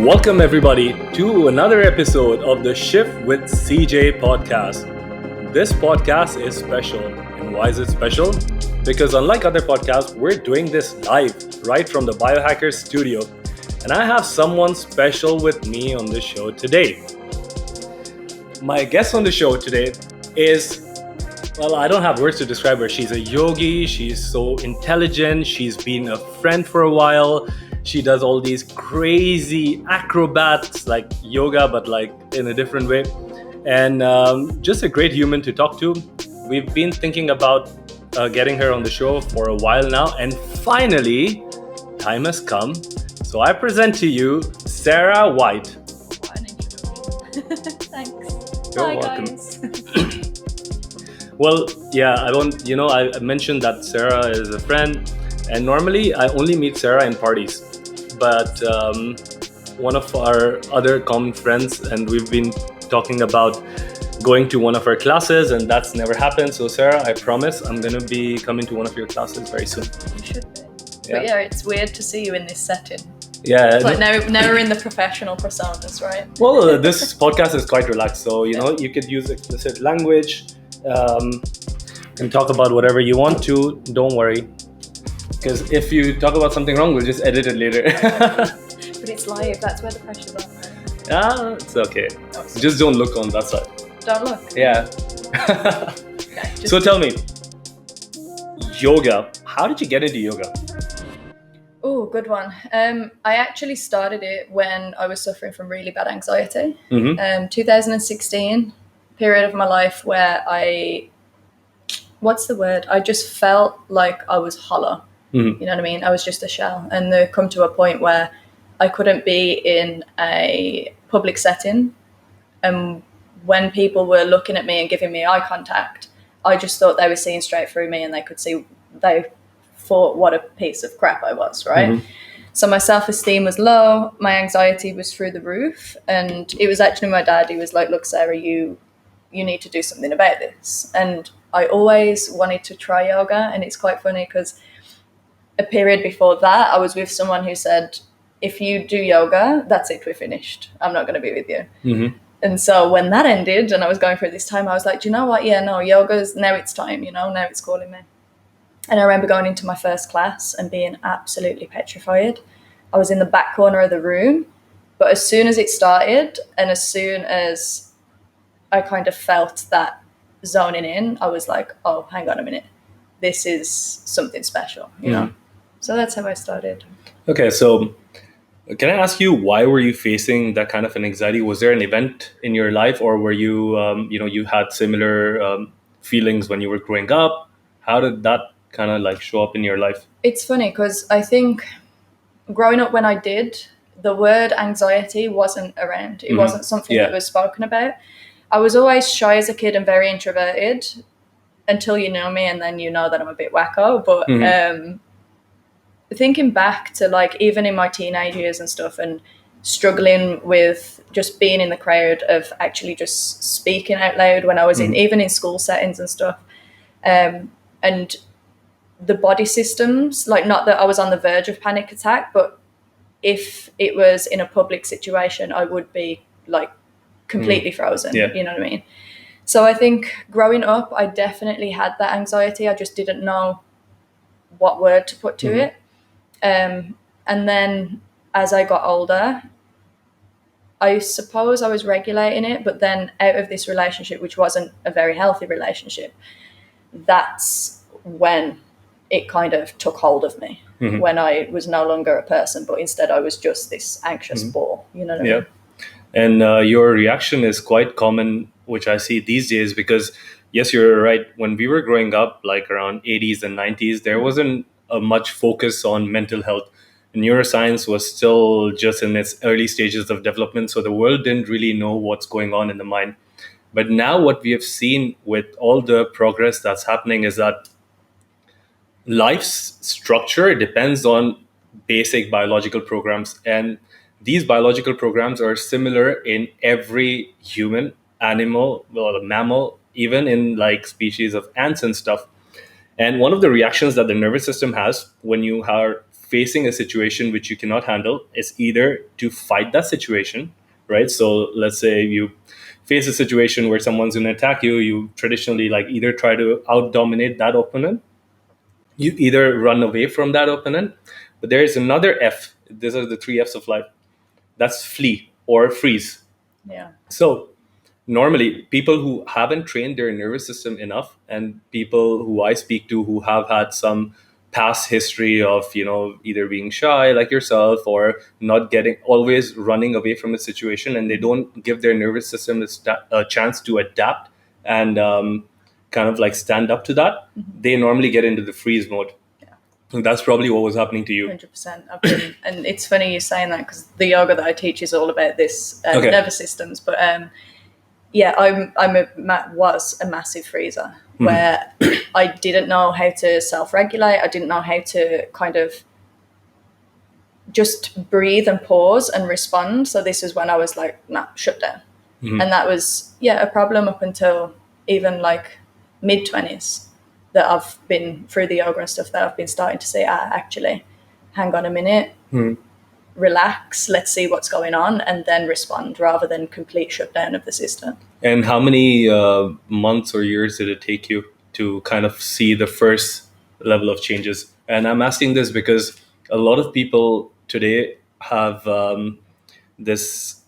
Welcome, everybody, to another episode of the Shift with CJ podcast. This podcast is special. And why is it special? Because unlike other podcasts, we're doing this live right from the Biohacker studio. And I have someone special with me on the show today. My guest on the show today is, well, I don't have words to describe her. She's a yogi. She's so intelligent. She's been a friend for a while. She does all these crazy acrobats like yoga, but like in a different way. And just a great human to talk to. We've been thinking about getting her on the show for a while now. And finally, time has come. So I present to you Sarah White. What an introduction. Thanks. You're Hi, welcome. guys. Well, yeah, I mentioned that Sarah is a friend. And normally I only meet Sarah in parties. But one of our other common friends, and we've been talking about going to one of her classes, and that's never happened. So Sarah, I promise I'm going to be coming to one of your classes very soon. You should be. Yeah. But yeah, it's weird to see you in this setting. Yeah. It's like now we're in the professional personas, right? Well, this podcast is quite relaxed. So, you could use explicit language and talk about whatever you want to. Don't worry. Because if you talk about something wrong, we'll just edit it later. But it's live. That's where the pressure's on, right? Yeah, it's okay. Oh, Just don't look on that side. don't look. Yeah. Okay, So tell me, yoga. How did you get into yoga? Oh, good one. I actually started it when I was suffering from really bad anxiety. 2016, period of my life where I just felt like I was hollow. You know what I mean? I was just a shell. And there come to a point where I couldn't be in a public setting. And when people were looking at me and giving me eye contact, I just thought they were seeing straight through me and they thought what a piece of crap I was, right? So my self-esteem was low. My anxiety was through the roof. And it was actually my dad. He was like, look, Sarah, you need to do something about this. And I always wanted to try yoga. And it's quite funny because a period before that, I was with someone who said, if you do yoga, that's it, we're finished. I'm not going to be with you. And so when that ended and I was going through this time, I was like, do you know what? Yeah, no, yoga's, now it's time, now it's calling me. And I remember going into my first class and being absolutely petrified. I was in the back corner of the room, but as soon as it started and as soon as I kind of felt that zoning in, I was like, oh, hang on a minute. This is something special, you know? So that's how I started. Okay, so can I ask you, why were you facing that kind of an anxiety? Was there an event in your life, or were you, you had similar feelings when you were growing up? How did that kind of like show up in your life? It's funny because I think growing up when I did, the word anxiety wasn't around. It wasn't something that was spoken about. I was always shy as a kid and very introverted until you know me, and then you know that I'm a bit wacko. But thinking back to like even in my teenage years and stuff and struggling with just being in the crowd of actually just speaking out loud when I was even in school settings and stuff. And the body systems, like not that I was on the verge of panic attack, but if it was in a public situation, I would be like completely frozen. You know what I mean? So I think growing up, I definitely had that anxiety. I just didn't know what word to put to it. And then as I got older, I suppose I was regulating it, but then out of this relationship, which wasn't a very healthy relationship, that's when it kind of took hold of me, when I was no longer a person, but instead I was just this anxious ball, you know what I mean? And your reaction is quite common, which I see these days, because yes, you're right. When we were growing up, like around 80s and 90s, there wasn't a much focus on mental health. Neuroscience was still just in its early stages of development. So the world didn't really know what's going on in the mind. But now what we have seen with all the progress that's happening is that life's structure depends on basic biological programs. And these biological programs are similar in every human, animal, well, mammal, even in like species of ants and stuff. And one of the reactions that the nervous system has when you are facing a situation which you cannot handle, it's either to fight that situation, right? So let's say you face a situation where someone's going to attack you, you traditionally like either try to out dominate that opponent, you either run away from that opponent, but there is another F. These are the three F's of life. That's flee or freeze. Yeah. So normally people who haven't trained their nervous system enough, and people who I speak to who have had some past history of, you know, either being shy like yourself or not getting, always running away from a situation, and they don't give their nervous system a chance to adapt and kind of like stand up to that, they normally get into the freeze mode. And that's probably what was happening to you. 100%. I've been, and it's funny you saying that, because the yoga that I teach is all about this nervous systems. But yeah, was a massive freezer where I didn't know how to self-regulate. I didn't know how to kind of just breathe and pause and respond. So this is when I was like, nah, shut down. And that was, a problem up until even like mid-20s. That I've been through the yoga and stuff, that I've been starting to say, actually, hang on a minute, relax, let's see what's going on, and then respond, rather than complete shutdown of the system. And how many months or years did it take you to kind of see the first level of changes? And I'm asking this because a lot of people today have this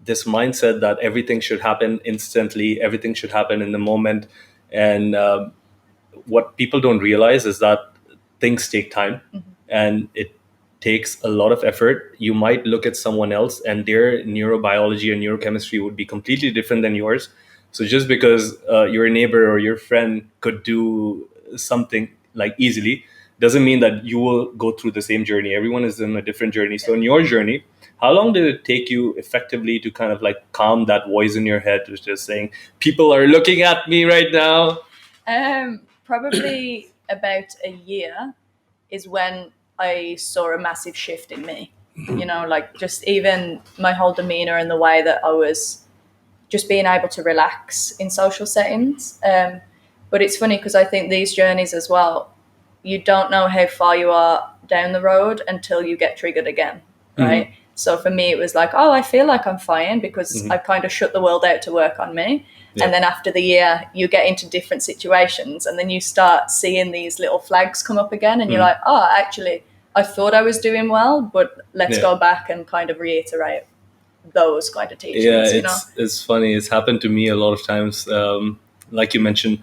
mindset that everything should happen instantly, everything should happen in the moment, and what people don't realize is that things take time and it takes a lot of effort. You might look at someone else and their neurobiology and neurochemistry would be completely different than yours. So just because your neighbor or your friend could do something like easily doesn't mean that you will go through the same journey. Everyone is in a different journey. So in your journey, how long did it take you effectively to kind of like calm that voice in your head, which is saying, people are looking at me right now? Probably about a year is when I saw a massive shift in me. You know, like just even my whole demeanor and the way that I was just being able to relax in social settings. But it's funny because I think these journeys as well, you don't know how far you are down the road until you get triggered again, right? So for me, it was like, oh, I feel like I'm fine because I kind of shut the world out to work on me. Yeah. And then after the year, you get into different situations and then you start seeing these little flags come up again. And you're like, oh, actually, I thought I was doing well, but let's go back and kind of reiterate those kind of teachings. Yeah, it's funny. It's happened to me a lot of times. Like you mentioned,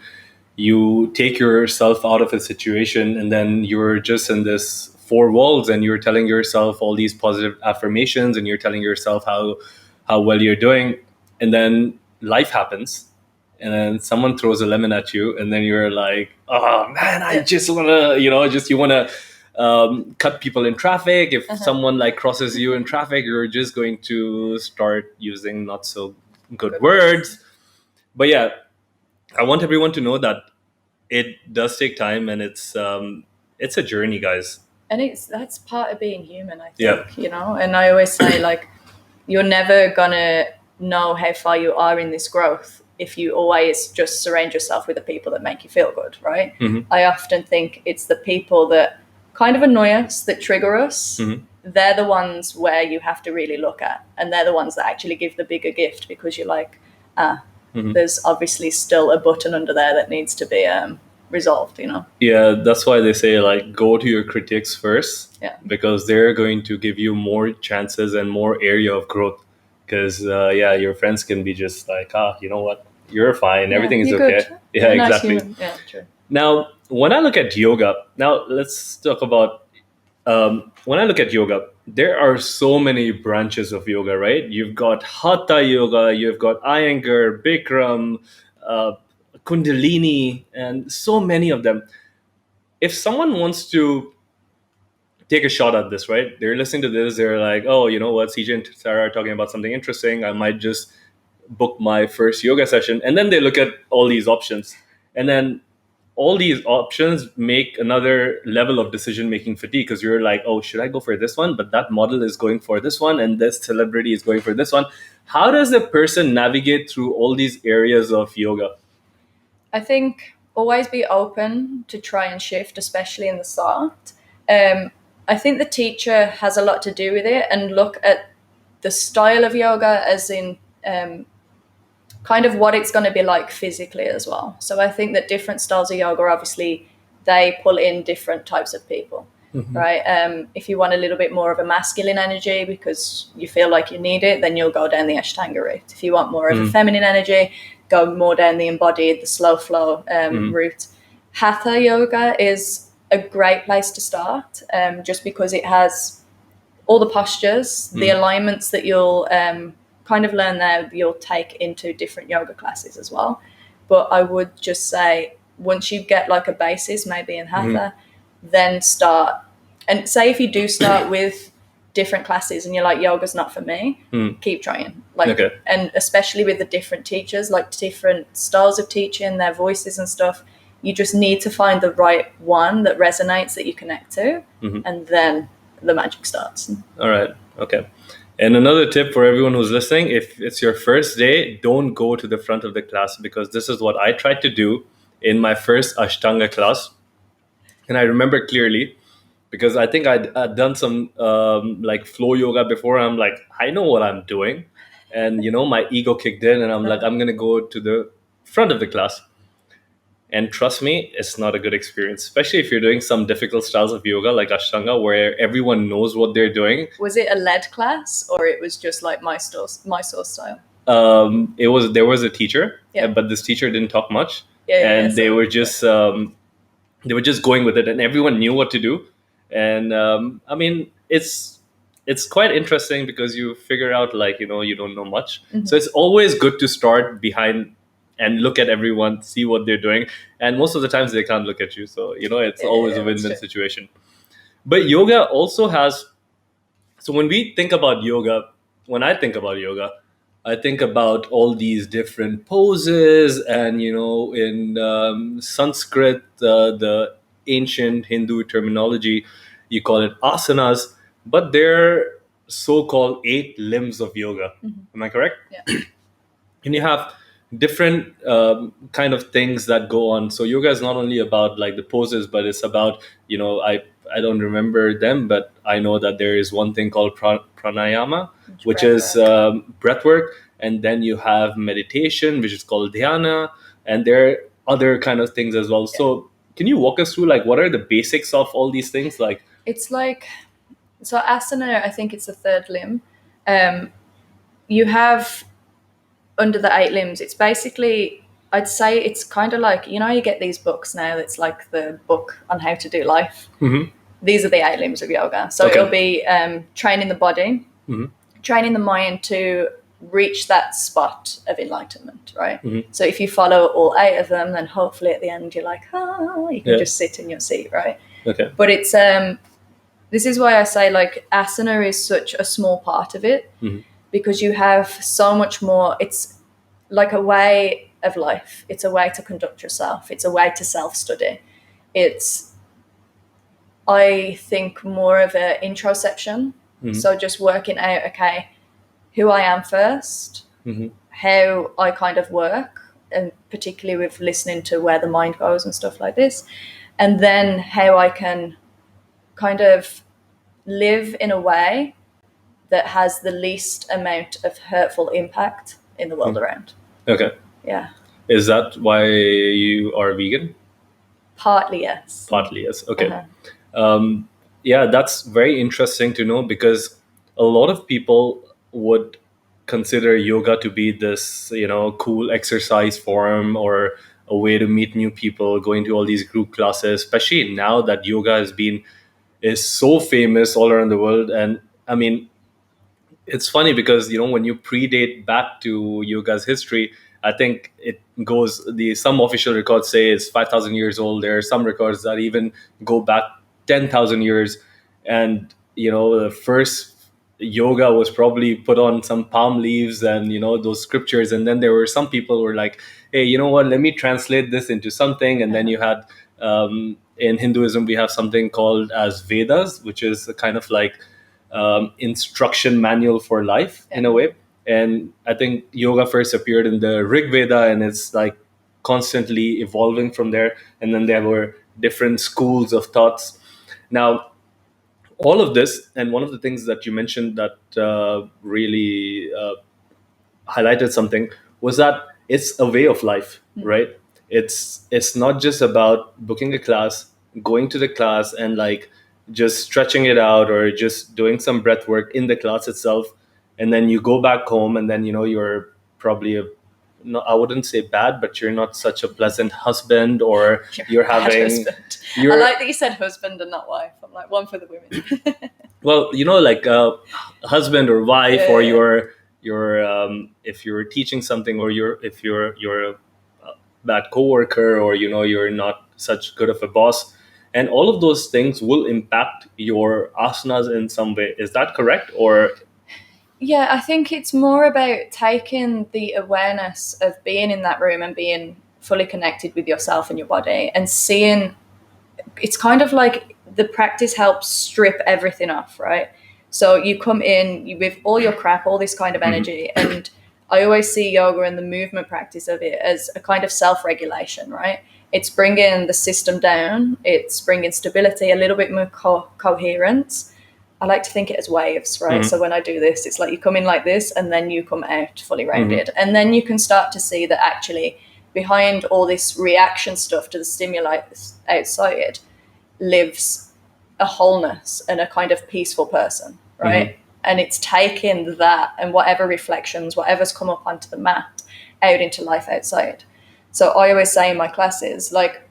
you take yourself out of a situation and then you're just in this four walls and you're telling yourself all these positive affirmations and you're telling yourself how well you're doing. And then life happens and then someone throws a lemon at you and then you're like, oh man, I just want to, you want to cut people in traffic. If someone like crosses you in traffic, you're just going to start using not so good words. But yeah, I want everyone to know that it does take time and it's a journey, guys. And that's part of being human, I think, and I always say, like, you're never gonna know how far you are in this growth if you always just surround yourself with the people that make you feel good, right? I often think it's the people that kind of annoy us, that trigger us. They're the ones where you have to really look at, and they're the ones that actually give the bigger gift, because you're like, there's obviously still a button under there that needs to be resolved, Yeah, that's why they say, like, go to your critics first, because they're going to give you more chances and more area of growth. Because your friends can be just like, you know what, you're fine, everything is okay. Good. Yeah, nice exactly. Human. Yeah, true. Now, when I look at yoga, let's talk about when I look at yoga, there are so many branches of yoga, right? You've got Hatha yoga, you've got Iyengar, Bikram, Kundalini, and so many of them. If someone wants to take a shot at this, right? They're listening to this, they're like, oh, you know what, CJ and Sarah are talking about something interesting. I might just book my first yoga session. And then they look at all these options. And then all these options make another level of decision-making fatigue, because you're like, oh, should I go for this one? But that model is going for this one, and this celebrity is going for this one. How does a person navigate through all these areas of yoga? I think always be open to try and shift, especially in the start. I think the teacher has a lot to do with it, and look at the style of yoga as in kind of what it's going to be like physically as well. So I think that different styles of yoga, obviously, they pull in different types of people, right? If you want a little bit more of a masculine energy because you feel like you need it, then you'll go down the Ashtanga route. If you want more of a feminine energy, go more down the embodied, the slow flow route. Hatha yoga is a great place to start, just because it has all the postures, the alignments that you'll kind of learn there, you'll take into different yoga classes as well. But I would just say, once you get like a basis, maybe in Hatha, then start. And say if you do start with different classes and you're like, yoga's not for me, keep trying. Like, and especially with the different teachers, like different styles of teaching, their voices and stuff, you just need to find the right one that resonates, that you connect to, and then the magic starts. All right. Okay. And another tip for everyone who's listening, if it's your first day, don't go to the front of the class, because this is what I tried to do in my first Ashtanga class. And I remember clearly, because I think I'd done some like flow yoga before. I'm like, I know what I'm doing. And, my ego kicked in and I'm like, I'm going to go to the front of the class. And trust me, it's not a good experience, especially if you're doing some difficult styles of yoga like Ashtanga, where everyone knows what they're doing. Was it a led class or it was just like my source style? There was a teacher, but this teacher didn't talk much, they were just going with it, and everyone knew what to do. And I mean, it's quite interesting because you figure out, like, you don't know much, so it's always good to start behind and look at everyone, see what they're doing. And most of the times they can't look at you. So, it's always a win-win situation. But yoga also has, so when I think about yoga, I think about all these different poses. And, in Sanskrit, the ancient Hindu terminology, you call it asanas, but they're so-called 8 limbs of yoga. Am I correct? Yeah. And you have different kind of things that go on. So yoga is not only about like the poses, but it's about, I don't remember them, but I know that there is one thing called pranayama, which is breath work. And then you have meditation, which is called dhyana. And there are other kind of things as well. So can you walk us through, like, what are the basics of all these things? Like, it's like, so asana, I think it's the third limb. You have under the 8 limbs, it's basically, I'd say it's kind of like, you get these books now, it's like the book on how to do life. These are the 8 limbs of yoga. So it'll be training the body, training the mind to reach that spot of enlightenment, right? So if you follow all 8 of them, then hopefully at the end you're like, you can just sit in your seat, right? But it's this is why I say, like, asana is such a small part of it, because you have so much more. It's like a way of life. It's a way to conduct yourself. It's a way to self-study. It's, I think, more of an introspection. So just working out, okay, who I am first, how I kind of work, and particularly with listening to where the mind goes and stuff like this, and then how I can kind of live in a way that has the least amount of hurtful impact in the world around. Okay. Yeah. Is that why you are vegan? Partly, yes. Partly, yes. Okay. Yeah, that's very interesting to know, because a lot of people would consider yoga to be this, cool exercise form or a way to meet new people, going to all these group classes, especially now that yoga is so famous all around the world. And I mean, it's funny because, when you predate back to yoga's history, I think it goes, some official records say it's 5,000 years old. There are some records that even go back 10,000 years. And, the first yoga was probably put on some palm leaves and, those scriptures. And then there were some people who were like, hey, you know what, let me translate this into something. And then you had, in Hinduism, we have something called as Vedas, which is a kind of like instruction manual for life in a way. And I think yoga first appeared in the Rig Veda, and it's like constantly evolving from there. And then there were different schools of thoughts. Now, all of this, and one of the things that you mentioned that really highlighted something, was that it's a way of life, right? It's not just about booking a class, going to the class, and like just stretching it out, or just doing some breath work in the class itself, and then you go back home, and then you're probably a, no, I wouldn't say bad, but you're not such a pleasant husband, or you're having husband. I like that you said husband and not wife. I'm like, one for the women. well, like a husband or wife, or your if you're teaching something, or if you're a bad coworker, or you're not such good of a boss, and all of those things will impact your asanas in some way. Is that correct? Or Yeah, I think it's more about taking the awareness of being in that room and being fully connected with yourself and your body, and seeing it's kind of like the practice helps strip everything off, right? So you come in with all your crap, all this kind of energy, and I always see yoga and the movement practice of it as a kind of self-regulation, right? It's bringing the system down, it's bringing stability, a little bit more coherence. I like to think it as waves, right? So when I do this, it's like you come in like this, and then you come out fully rounded. And then you can start to see that actually behind all this reaction stuff to the stimuli outside lives a wholeness and a kind of peaceful person, right? And it's taking that and whatever reflections, whatever's come up onto the mat, out into life outside. So I always say in my classes, like,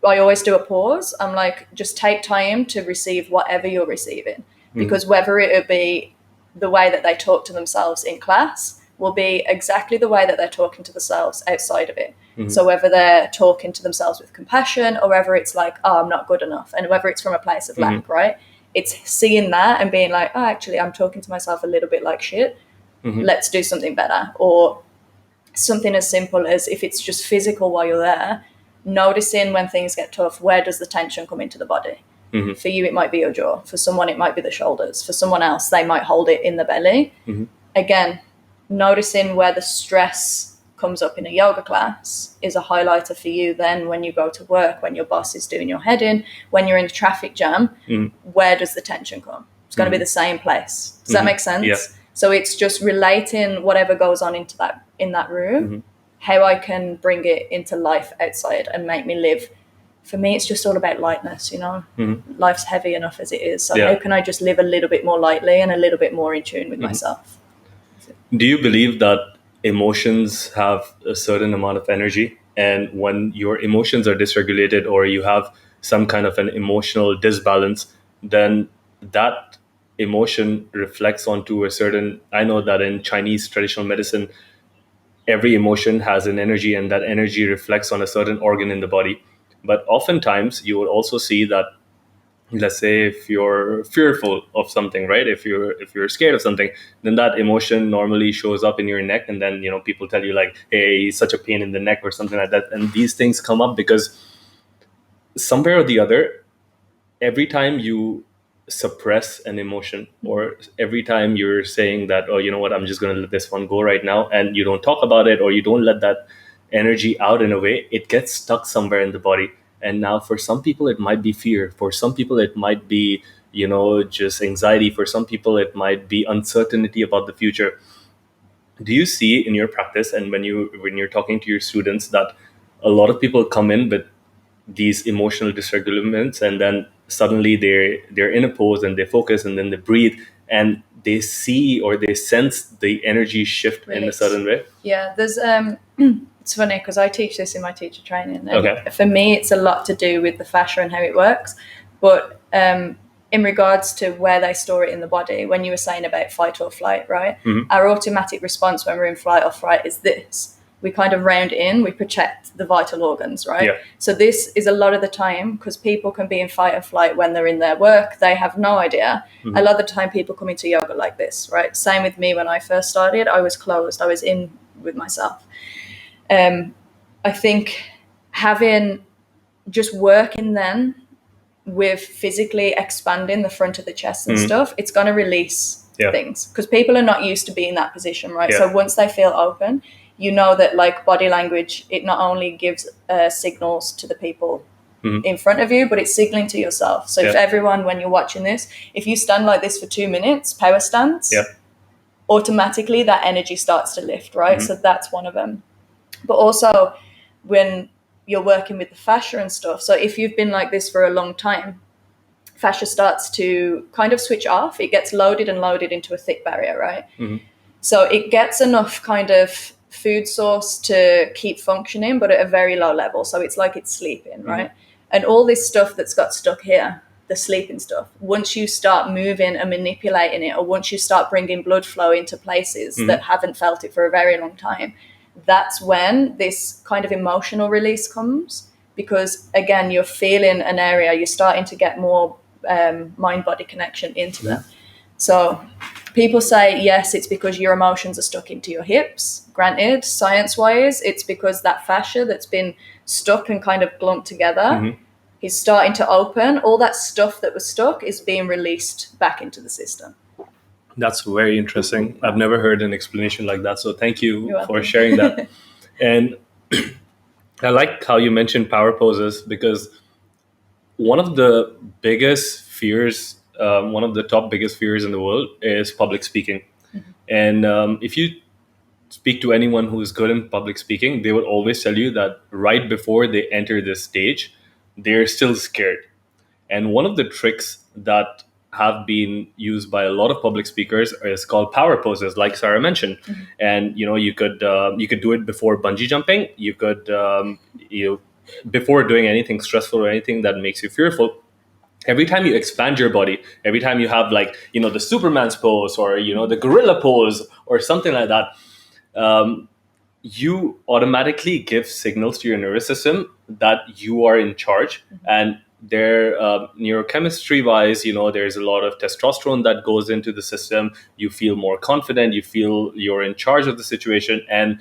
I always do a pause. I'm like, just take time to receive whatever you're receiving, because whether it be the way that they talk to themselves in class will be exactly the way that they're talking to themselves outside of it. So whether they're talking to themselves with compassion, or whether it's like, oh, I'm not good enough, and whether it's from a place of lack, right? It's seeing that and being like, oh, actually, I'm talking to myself a little bit like shit. Let's do something better. Or something as simple as, if it's just physical while you're there, noticing when things get tough, where does the tension come into the body? For you, it might be your jaw. For someone, it might be the shoulders. For someone else, they might hold it in the belly. Again, noticing where the stress comes up in a yoga class is a highlighter for you then when you go to work, when your boss is doing your head in, when you're in a traffic jam, where does the tension come? It's going to be the same place. Does that make sense? Yeah. So it's just relating whatever goes on in that room, how I can bring it into life outside and make me live. For me, it's just all about lightness, Life's heavy enough as it is. So how can I just live a little bit more lightly and a little bit more in tune with myself? do you believe that emotions have a certain amount of energy, and when your emotions are dysregulated, or you have some kind of an emotional disbalance, then that emotion reflects onto a certain, I know that in Chinese traditional medicine, every emotion has an energy, and that energy reflects on a certain organ in the body. But oftentimes you will also see that, let's say, if you're fearful of something, right, if you're scared of something, then that emotion normally shows up in your neck, and then people tell you like, hey, such a pain in the neck or something like that. And these things come up because somewhere or the other, every time you suppress an emotion, or every time you're saying that, oh, you know what, I'm just going to let this one go right now, and you don't talk about it, or you don't let that energy out, in a way, it gets stuck somewhere in the body. And now for some people it might be fear, for some people it might be just anxiety, for some people it might be uncertainty about the future. Do you see in your practice, and when you're talking to your students, that a lot of people come in with these emotional dysregulations, and then suddenly they're in a pose, and they focus, and then they breathe, and they see or they sense the energy shift in a certain way? Yeah, there's it's funny because I teach this in my teacher training, and Okay. for me it's a lot to do with the fascia and how it works. But in regards to where they store it in the body, when you were saying about fight or flight, right? Our automatic response when we're in flight or fright is this. We kind of round in, we protect the vital organs, right? Yeah. So this is a lot of the time, because people can be in fight or flight when they're in their work, they have no idea. A lot of the time people come into yoga like this, right? Same with me when I first started, I was closed, I was in with myself. I think having just working then with physically expanding the front of the chest and stuff, it's going to release things, because people are not used to being in that position, right? So once they feel open, that like body language, it not only gives signals to the people in front of you, but it's signaling to yourself. So if everyone, when you're watching this, if you stand like this for 2 minutes, power stance, automatically that energy starts to lift, right? So that's one of them. But also when you're working with the fascia and stuff, so if you've been like this for a long time, fascia starts to kind of switch off. It gets loaded and loaded into a thick barrier, right? So it gets enough kind of food source to keep functioning, but at a very low level. So it's like it's sleeping, right? And all this stuff that's got stuck here, the sleeping stuff, once you start moving and manipulating it, or once you start bringing blood flow into places that haven't felt it for a very long time, that's when this kind of emotional release comes. Because again, you're feeling an area, you're starting to get more mind-body connection into them. So people say, yes, it's because your emotions are stuck into your hips. Granted, science-wise, it's because that fascia that's been stuck and kind of glumped together is starting to open. All that stuff that was stuck is being released back into the system. That's very interesting. I've never heard an explanation like that. So thank you You're for welcome. sharing that. And I like how you mentioned power poses, because one of the biggest fears, one of the top biggest fears in the world is public speaking. And if you speak to anyone who is good in public speaking, they would always tell you that right before they enter this stage, they're still scared. And one of the tricks that have been used by a lot of public speakers is called power poses, like Sarah mentioned. And you could do it before bungee jumping. You could before doing anything stressful or anything that makes you fearful. Every time you expand your body, every time you have the Superman's pose, or the gorilla pose or something like that, you automatically give signals to your nervous system that you are in charge. And there, neurochemistry wise, there's a lot of testosterone that goes into the system. You feel more confident, you feel you're in charge of the situation. And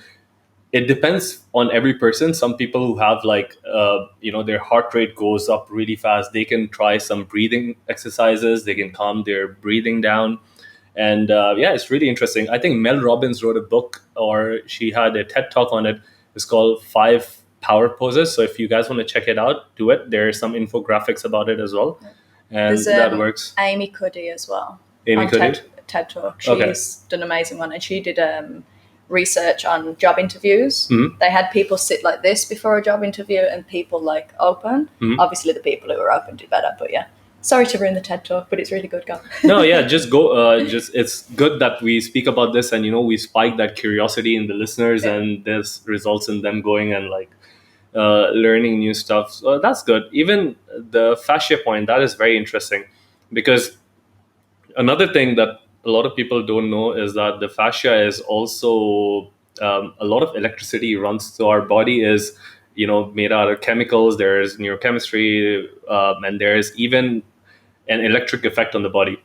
it depends on every person. Some people who have their heart rate goes up really fast, they can try some breathing exercises, they can calm their breathing down. And it's really interesting. I think Mel Robbins wrote a book, or she had a TED talk on it. It's called 5 Power Poses. So if you guys want to check it out, do it. There are some infographics about it as well. And There's that works. Amy Cuddy as well. Amy on Cuddy? TED Talk. She's done an amazing one. And she did research on job interviews. They had people sit like this before a job interview and people like open. Obviously the people who are open do better, but yeah. Sorry to ruin the TED Talk, but it's really good. Go. No, yeah, just go. It's good that we speak about this, and we spike that curiosity in the listeners, and this results in them going and learning new stuff. So that's good. Even the fascia point, that is very interesting, because another thing that a lot of people don't know is that the fascia is also a lot of electricity runs through our body. Is made out of chemicals. There's neurochemistry, and there's even an electric effect on the body.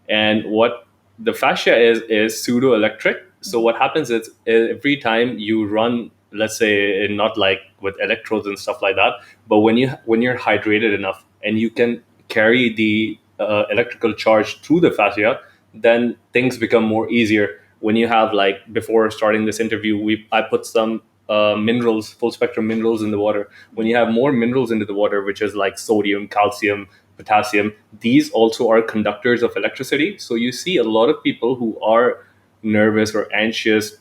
And what the fascia is pseudo electric. So what happens is every time you run, let's say, not like with electrodes and stuff like that, but when you're hydrated enough and you can carry the electrical charge through the fascia, then things become more easier. When you have, before starting this interview, I put some minerals, full spectrum minerals in the water. When you have more minerals into the water, which is like sodium, calcium, potassium, these also are conductors of electricity. So you see a lot of people who are nervous or anxious,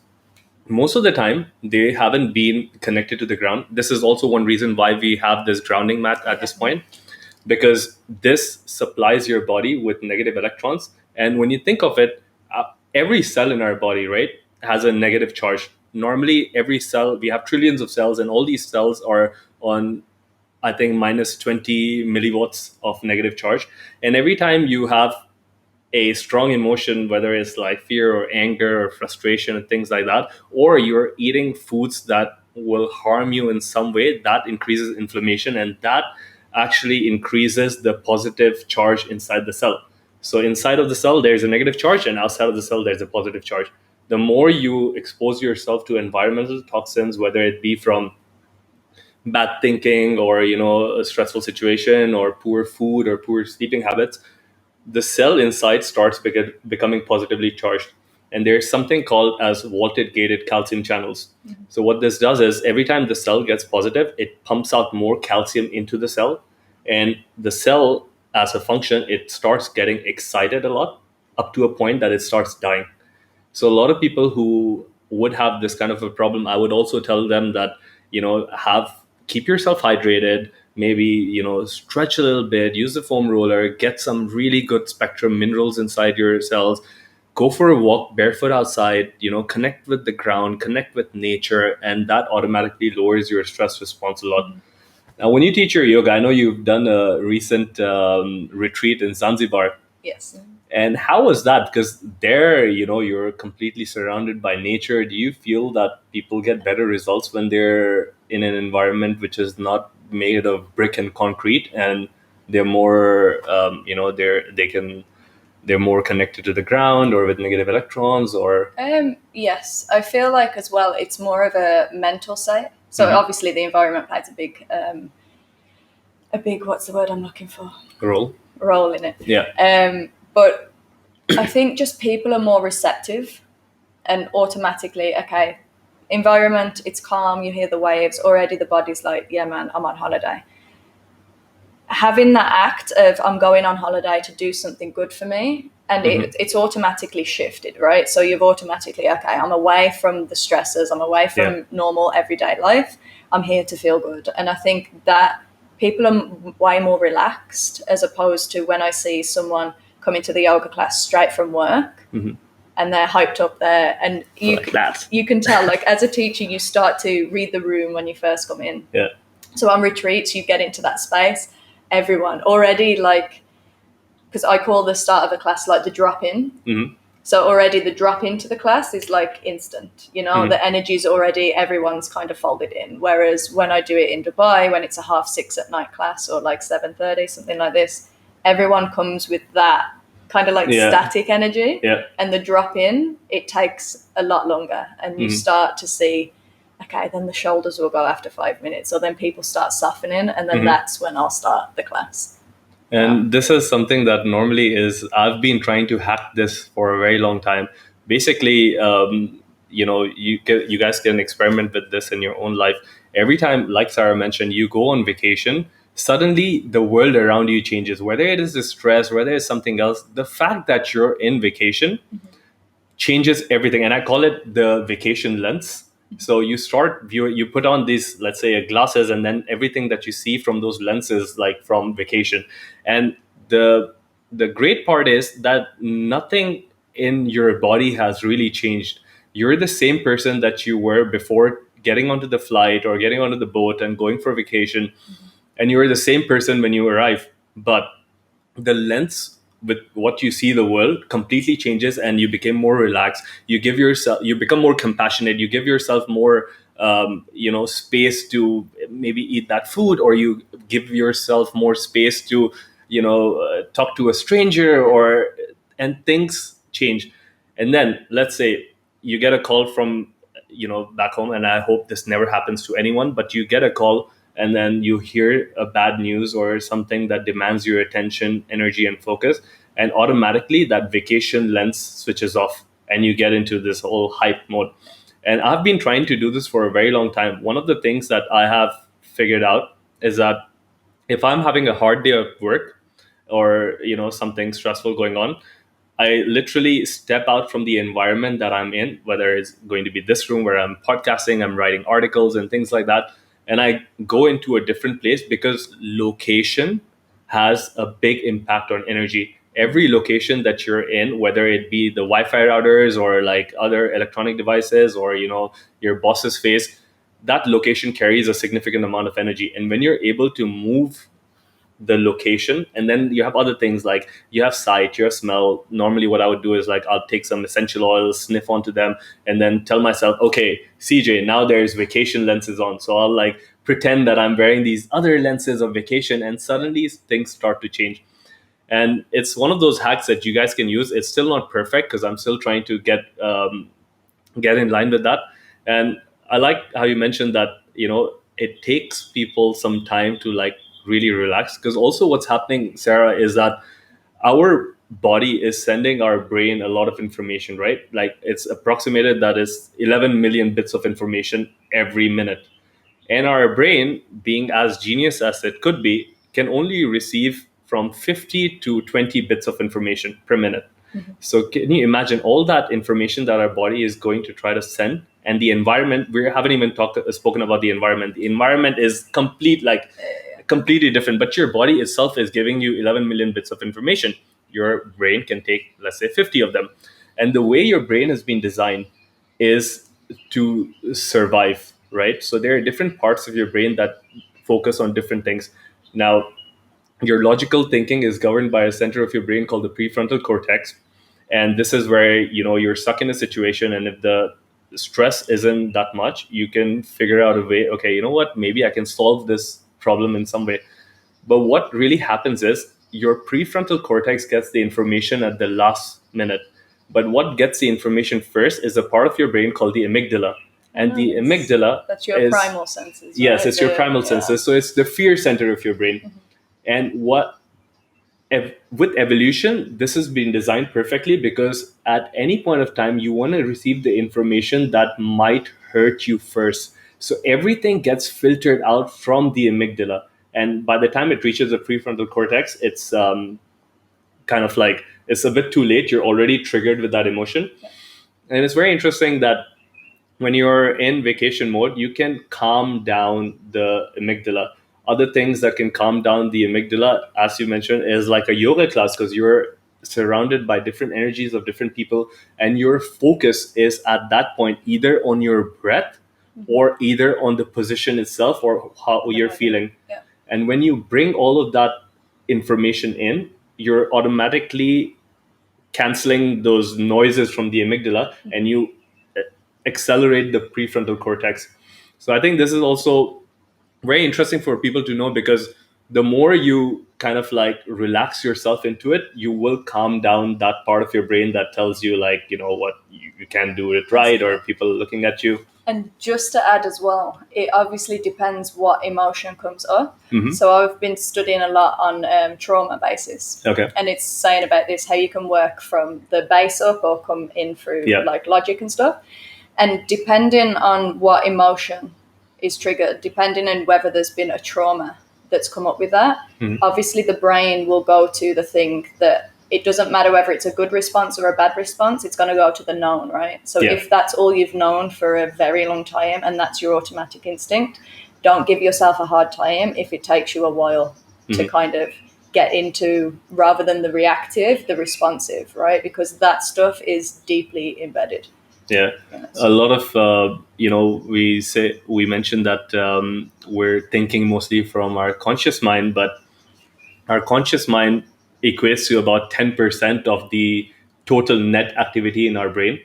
most of the time they haven't been connected to the ground. This is also one reason why we have this grounding mat at this point, because this supplies your body with negative electrons. And when you think of it, every cell in our body, right, has a negative charge. Normally every cell, we have trillions of cells, and all these cells are on, I think, minus 20 milliwatts of negative charge. And every time you have a strong emotion, whether it's like fear or anger or frustration and things like that, or you're eating foods that will harm you in some way, that increases inflammation, and that actually increases the positive charge inside the cell. So inside of the cell, there's a negative charge, and outside of the cell, there's a positive charge. The more you expose yourself to environmental toxins, whether it be from bad thinking or a stressful situation or poor food or poor sleeping habits, the cell inside starts becoming positively charged. and there's something called as voltage gated calcium channels. So what this does is every time the cell gets positive, it pumps out more calcium into the cell, and the cell, as a function, it starts getting excited a lot up to a point that it starts dying. So a lot of people who would have this kind of a problem, I would also tell them that, have keep yourself hydrated, maybe, stretch a little bit, use the foam roller, get some really good spectrum minerals inside your cells, go for a walk barefoot outside, connect with the ground, connect with nature, and that automatically lowers your stress response a lot. Now, when you teach your yoga, I know you've done a recent retreat in Zanzibar. Yes. And how was that? Because there, you're completely surrounded by nature. Do you feel that people get better results when they're in an environment which is not made of brick and concrete, and they're more, they're more connected to the ground or with negative electrons, or? Yes, I feel like as well it's more of a mental state. So obviously the environment plays a big what's the word I'm looking for? Role in it. Yeah. But I think just people are more receptive, and automatically, okay, environment, it's calm, you hear the waves, already the body's like, yeah, man, I'm on holiday. Having that act of I'm going on holiday to do something good for me, and it's automatically shifted, right? So you've automatically, okay, I'm away from the stresses, I'm away from normal everyday life, I'm here to feel good. And I think that people are way more relaxed, as opposed to when I see someone come into the yoga class straight from work and they're hyped up there, and you can tell, like, as a teacher, you start to read the room when you first come in. Yeah. So on retreats, you get into that space, everyone already, like, because I call the start of a class like the drop in. So already the drop into the class is like instant, the energy's already, everyone's kind of folded in. Whereas when I do it in Dubai, when it's a 6:30 at night class, or like 7:30, something like this, everyone comes with that kind of like static energy. And the drop in, it takes a lot longer, and you start to see, okay, then the shoulders will go after 5 minutes, or then people start softening, and then that's when I'll start the class. And this is something that normally I've been trying to hack this for a very long time. Basically, you guys can experiment with this in your own life. Every time, like Sarah mentioned, you go on vacation, suddenly the world around you changes, whether it is the stress, whether it's something else. The fact that you're in vacation changes everything. And I call it the vacation lens. So you put on these, let's say, glasses, and then everything that you see from those lenses, like from vacation. And the great part is that nothing in your body has really changed. You're the same person that you were before getting onto the flight or getting onto the boat and going for vacation. And you're the same person when you arrive. But the lens with what you see the world completely changes, and you become more relaxed. You become more compassionate. You give yourself more space to maybe eat that food, or you give yourself more space to talk to a stranger, and things change. And then let's say you get a call from back home, and I hope this never happens to anyone, but you get a call, and then you hear a bad news or something that demands your attention, energy, and focus, and automatically that vacation lens switches off, and you get into this whole hype mode. And I've been trying to do this for a very long time. One of the things that I have figured out is that if I'm having a hard day at work, or something stressful going on, I literally step out from the environment that I'm in, whether it's going to be this room where I'm podcasting, I'm writing articles and things like that, and I go into a different place, because location has a big impact on energy. Every location that you're in, whether it be the Wi-Fi routers or like other electronic devices, or your boss's face, that location carries a significant amount of energy. And when you're able to move the location, and then you have other things, like you have sight, you have smell. Normally what I would do is, like, I'll take some essential oils, sniff onto them, and then tell myself, okay, CJ, now there's vacation lenses on. So I'll like pretend that I'm wearing these other lenses of vacation, and suddenly things start to change. And it's one of those hacks that you guys can use. It's still not perfect, because I'm still trying to get in line with that. And I like how you mentioned that it takes people some time to like really relax, because also what's happening, Sarah, is that our body is sending our brain a lot of information, right? Like it's approximated that is 11 million bits of information every minute. And our brain, being as genius as it could be, can only receive from 50 to 20 bits of information per minute. So can you imagine all that information that our body is going to try to send, and the environment? We haven't even spoken about the environment. The environment is completely different, but your body itself is giving you 11 million bits of information. Your brain can take, let's say, 50 of them. And the way your brain has been designed is to survive, right? So there are different parts of your brain that focus on different things. Now, your logical thinking is governed by a center of your brain called the prefrontal cortex. And this is where, you're stuck in a situation, and if the stress isn't that much, you can figure out a way, okay, you know what, maybe I can solve this problem in some way. But what really happens is your prefrontal cortex gets the information at the last minute. But what gets the information first is a part of your brain called the amygdala. And the amygdala, that's your primal senses. Yes, right? it's your primal senses. So it's the fear center of your brain. And with evolution, this has been designed perfectly, because at any point of time, you want to receive the information that might hurt you first. So everything gets filtered out from the amygdala. And by the time it reaches the prefrontal cortex, it's kind of like, it's a bit too late. You're already triggered with that emotion. And it's very interesting that when you're in vacation mode, you can calm down the amygdala. Other things that can calm down the amygdala, as you mentioned, is like a yoga class, because you're surrounded by different energies of different people, and your focus is at that point either on your breath or either on the position itself or how you're feeling. Yeah. And when you bring all of that information in, you're automatically canceling those noises from the amygdala, and you accelerate the prefrontal cortex. So I think this is also very interesting for people to know, because the more you kind of like relax yourself into it, you will calm down that part of your brain that tells you, like, what, you can't do it right, or people are looking at you. And just to add as well, it obviously depends what emotion comes up. So I've been studying a lot on trauma basis. Okay. And it's saying about this, how you can work from the base up or come in through like logic and stuff. And depending on what emotion is triggered, depending on whether there's been a trauma that's come up with that, obviously the brain will go to the thing that, it doesn't matter whether it's a good response or a bad response, it's going to go to the known, right? So if that's all you've known for a very long time and that's your automatic instinct, don't give yourself a hard time if it takes you a while to kind of get into, rather than the reactive, the responsive, right? Because that stuff is deeply embedded. Yeah, a lot of we mentioned that we're thinking mostly from our conscious mind, but our conscious mind equates to about 10% of the total net activity in our brain,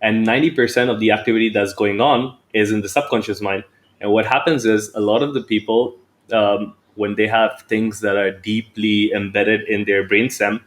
and 90% of the activity that's going on is in the subconscious mind. And what happens is, a lot of the people, when they have things that are deeply embedded in their brainstem,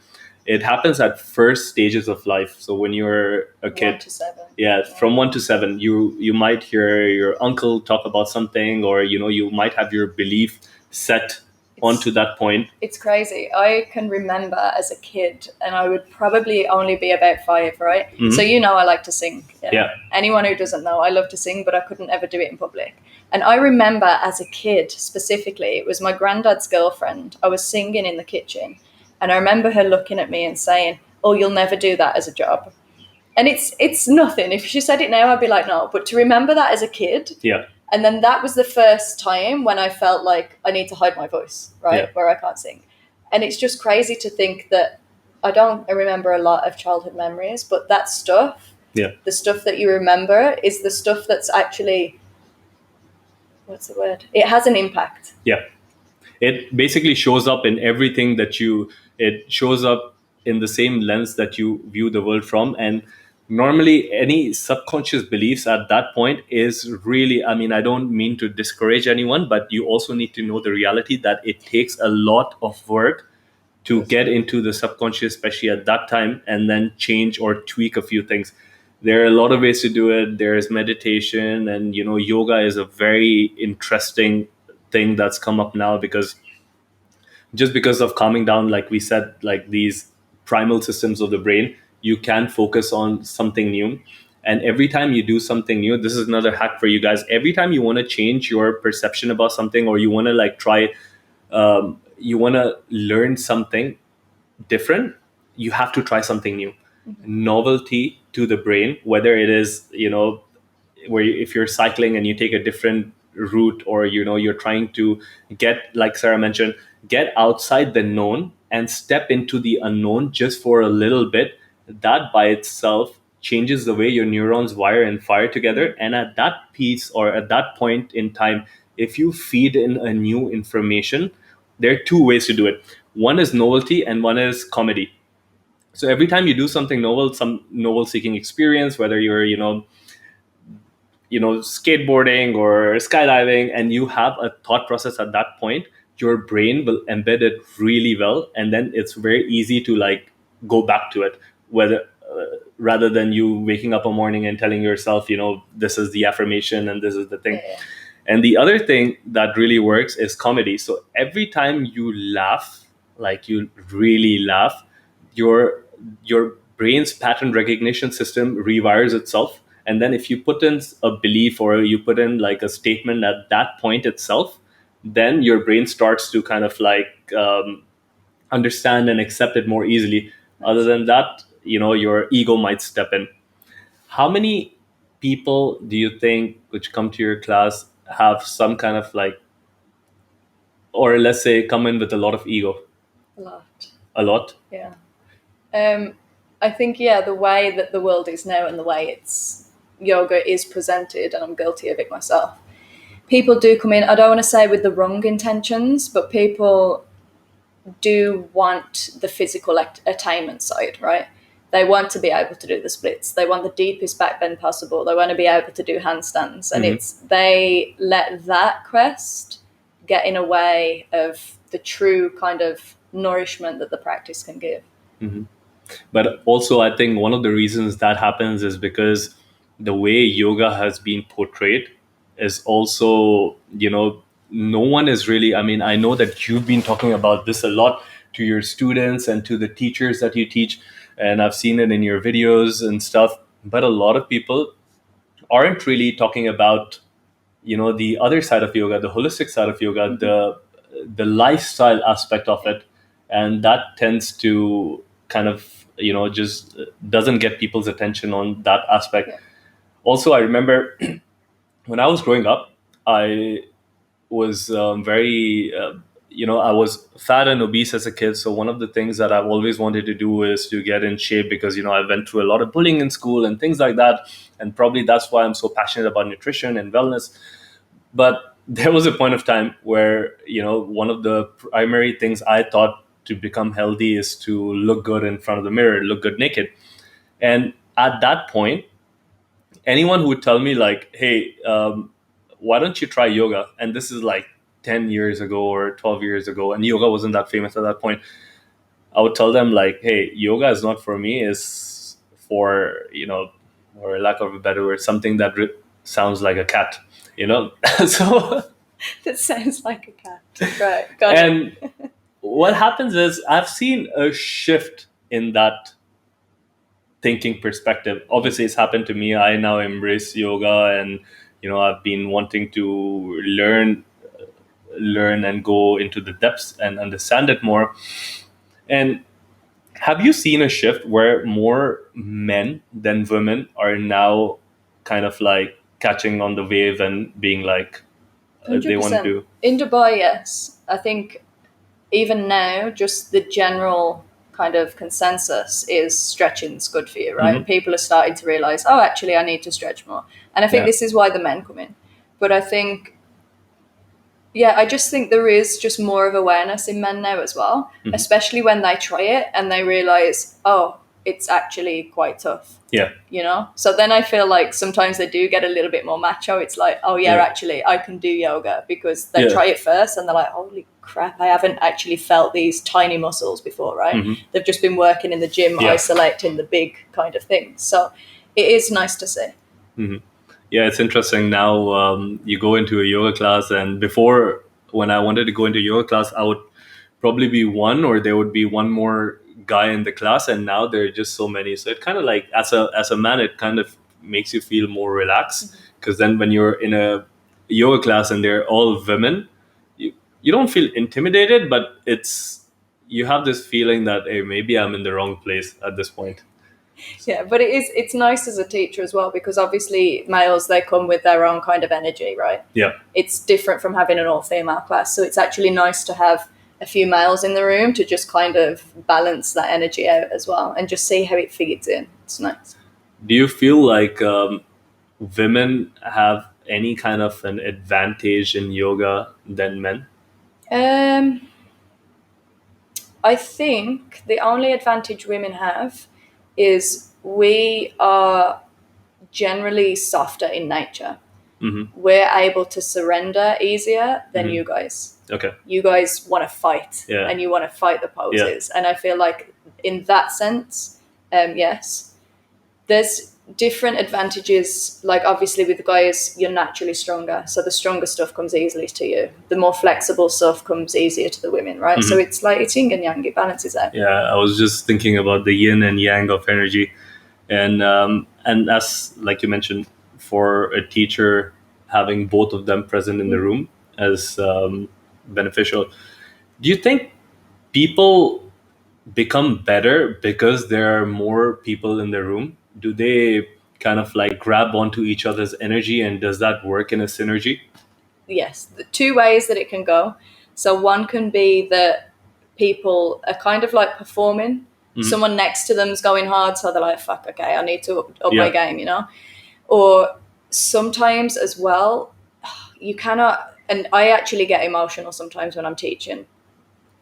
it happens at first stages of life. So when you're a kid, 1 to 7. Yeah, from 1 to 7, you might hear your uncle talk about something, or you might have your belief set onto that point. It's crazy. I can remember as a kid, and I would probably only be about 5, right? So I like to sing. Yeah. Anyone who doesn't know, I love to sing, but I couldn't ever do it in public. And I remember as a kid specifically, it was my granddad's girlfriend. I was singing in the kitchen, and I remember her looking at me and saying, "Oh, you'll never do that as a job." And it's nothing. If she said it now, I'd be like, no. But to remember that as a kid, and then that was the first time when I felt like I need to hide my voice, right, where I can't sing. And it's just crazy to think that I remember a lot of childhood memories, but that stuff, the stuff that you remember, is the stuff that's actually, what's the word? It has an impact. Yeah. It basically shows up in everything it shows up in the same lens that you view the world from. And normally any subconscious beliefs at that point is really, I don't mean to discourage anyone, but you also need to know the reality that it takes a lot of work to get into the subconscious, especially at that time, and then change or tweak a few things. There are a lot of ways to do it. There is meditation, and yoga is a very interesting thing that's come up now, because of calming down, like we said, like these primal systems of the brain, you can focus on something new. And every time you do something new, this is another hack for you guys. Every time you want to change your perception about something, or you want to like try, you want to learn something different, you have to try something new. Novelty to the brain, whether it is, where if you're cycling and you take a different route, or you're trying to get, like Sarah mentioned, get outside the known and step into the unknown just for a little bit, that by itself changes the way your neurons wire and fire together. And at that piece, or at that point in time, if you feed in a new information, there are two ways to do it. One is novelty and one is comedy. So every time you do something novel, some novel seeking experience, whether you're skateboarding or skydiving, and you have a thought process at that point, your brain will embed it really well, and then it's very easy to like go back to it, whether rather than you waking up a morning and telling yourself, this is the affirmation and this is the thing. Yeah. And the other thing that really works is comedy. So every time you laugh, like you really laugh, your brain's pattern recognition system rewires itself. And then if you put in a belief, or you put in like a statement at that point itself, then your brain starts to kind of like understand and accept it more easily. Other than that, your ego might step in. How many people do you think which come to your class have some kind of like, or let's say come in with a lot of ego? A lot. A lot? Yeah. I think, the way that the world is now and the way yoga is presented, and I'm guilty of it myself, people do come in, I don't want to say with the wrong intentions, but people do want the physical attainment side, right? They want to be able to do the splits. They want the deepest back bend possible. They want to be able to do handstands. And they let that quest get in a way of the true kind of nourishment that the practice can give. Mm-hmm. But also, I think one of the reasons that happens is because the way yoga has been portrayed is also, no one is really, I mean, I know that you've been talking about this a lot to your students and to the teachers that you teach, and I've seen it in your videos and stuff, but a lot of people aren't really talking about, the other side of yoga, the holistic side of yoga, the lifestyle aspect of it. And that tends to kind of, just doesn't get people's attention on that aspect. Yeah. Also, I remember when I was growing up, I was very, I was fat and obese as a kid. So one of the things that I've always wanted to do is to get in shape, because, I went through a lot of bullying in school and things like that. And probably that's why I'm so passionate about nutrition and wellness. But there was a point of time where, one of the primary things I thought to become healthy is to look good in front of the mirror, look good naked. And at that point, anyone who would tell me like, hey, why don't you try yoga? And this is like 10 years ago or 12 years ago, and yoga wasn't that famous at that point. I would tell them like, hey, yoga is not for me. It's for, or lack of a better word, something that sounds like a cat, So That sounds like a cat. Right. Got and what happens is I've seen a shift in that thinking perspective. Obviously, it's happened to me. I now embrace yoga, and I've been wanting to learn and go into the depths and understand it more. And have you seen a shift where more men than women are now kind of like catching on the wave and being like, they want to? In Dubai, yes. I think even now, just the general kind of consensus is stretching's good for you, right? People are starting to realize, oh, actually, I need to stretch more. And I think this is why the men come in. But I think, I just think there is just more of awareness in men now as well, especially when they try it and they realize, oh, it's actually quite tough. Yeah. So then I feel like sometimes they do get a little bit more macho. It's like, oh yeah, actually I can do yoga, because they try it first and they're like, holy crap, I haven't actually felt these tiny muscles before, right? They've just been working in the gym, isolating the big kind of things. So it is nice to see. Yeah, it's interesting now. You go into a yoga class, and before, when I wanted to go into yoga class, I would probably be one, or there would be one more guy in the class, and now there are just so many. So it kind of like, as a man, it kind of makes you feel more relaxed, because then when you're in a yoga class and they're all women, you don't feel intimidated, but you have this feeling that, hey, maybe I'm in the wrong place at this point. Yeah, but it's nice as a teacher as well, because obviously males, they come with their own kind of energy, right? Yeah. It's different from having an all-female class, so it's actually nice to have a few males in the room to just kind of balance that energy out as well, and just see how it feeds in. It's nice. Do you feel like women have any kind of an advantage in yoga than men? I think the only advantage women have is we are generally softer in nature. We're able to surrender easier than you guys. Okay. You guys want to fight, Yeah. and you want to fight the poses. Yeah. And I feel like in that sense, yes, there's different advantages. Like obviously with the guys, you're naturally stronger, so the stronger stuff comes easily to you. The more flexible stuff comes easier to the women, right? So it's like it's yin and yang, it balances out. Yeah, I was just thinking about the yin and yang of energy, and as like you mentioned, for a teacher, having both of them present in the room is beneficial. Do you think people become better because there are more people in the room? Do they kind of like grab onto each other's energy, and does that work in a synergy? Yes, the two ways that it can go. So one can be that people are kind of like performing. Someone next to them's going hard, so they're like, fuck, okay, I need to up my game, you know? Or sometimes as well, you cannot, and I actually get emotional sometimes when I'm teaching.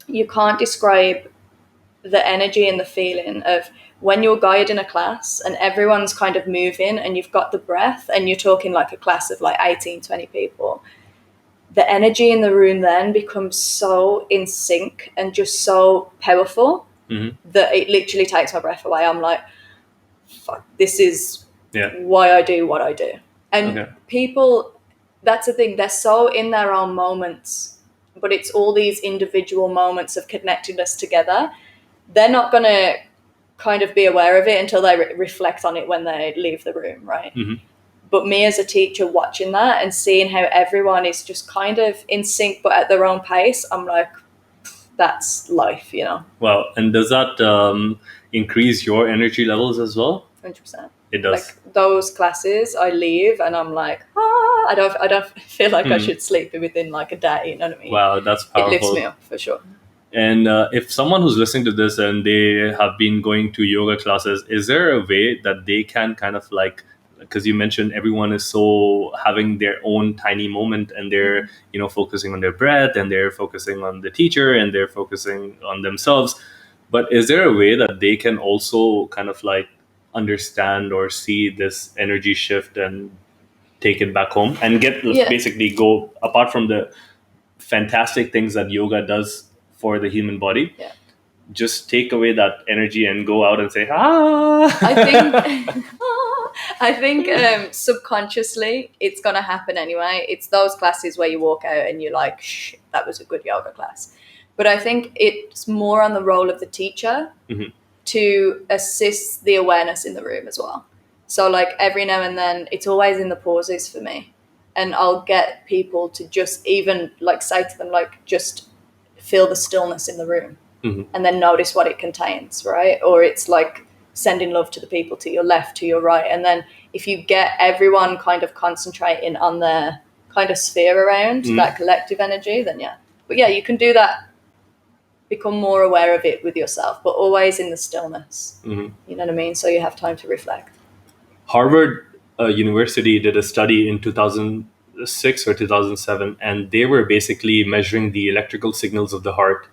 You can't describe the energy and the feeling of when you're guiding a class and everyone's kind of moving and you've got the breath and you're talking like a class of like 18, 20 people. The energy in the room then becomes so in sync and just so powerful that it literally takes my breath away. I'm like, fuck, this is why I do what I do. And people, that's the thing, they're so in their own moments, but it's all these individual moments of connectedness together. They're not going to kind of be aware of it until they reflect on it when they leave the room, right? But me as a teacher watching that and seeing how everyone is just kind of in sync but at their own pace, I'm like, that's life, you know? Wow. And does that increase your energy levels as well? 100%. It does. Like those classes, I leave and I'm like, I don't feel like I should sleep within like a day, you know what I mean? Wow, that's powerful. It lifts me up for sure. And if someone who's listening to this and they have been going to yoga classes, is there a way that they can kind of like, because you mentioned everyone is so having their own tiny moment and they're, focusing on their breath and they're focusing on the teacher and they're focusing on themselves. But is there a way that they can also kind of like understand or see this energy shift and take it back home and basically go apart from the fantastic things that yoga does for the human body, just take away that energy and go out and say, I think subconsciously it's going to happen anyway. It's those classes where you walk out and you're like, shh, that was a good yoga class. But I think it's more on the role of the teacher to assist the awareness in the room as well. So like every now and then, it's always in the pauses for me. And I'll get people to just even like say to them, like, just feel the stillness in the room and then notice what it contains, right? Or it's like sending love to the people to your left, to your right. And then if you get everyone kind of concentrating on their kind of sphere around that collective energy, then But you can do that, become more aware of it with yourself, but always in the stillness. You know what I mean? So you have time to reflect. Harvard University did a study in 2006 or 2007, and they were basically measuring the electrical signals of the heart.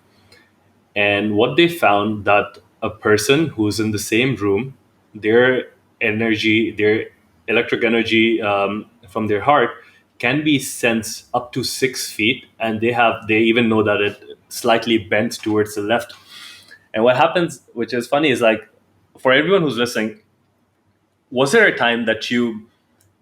And what they found, that a person who's in the same room, their energy, their electric energy from their heart can be sensed up to 6 feet, and they even know that it slightly bends towards the left. And what happens, which is funny, is like, for everyone who's listening, was there a time that you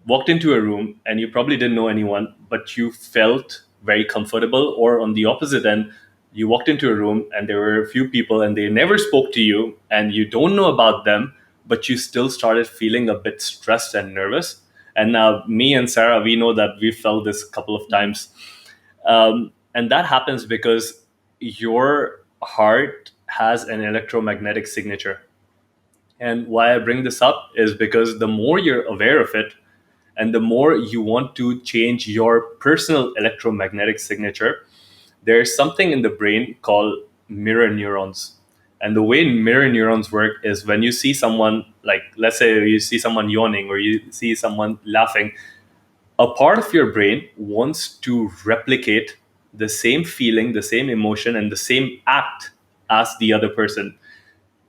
walked into a room and you probably didn't know anyone, but you felt very comfortable? Or on the opposite end, you walked into a room and there were a few people and they never spoke to you and you don't know about them, but you still started feeling a bit stressed and nervous. And now me and Sarah, we know that we felt this a couple of times. And that happens because your heart has an electromagnetic signature. And why I bring this up is because the more you're aware of it, and the more you want to change your personal electromagnetic signature, there's something in the brain called mirror neurons. And the way mirror neurons work is when you see someone, like let's say you see someone yawning or you see someone laughing, a part of your brain wants to replicate the same feeling, the same emotion, and the same act as the other person.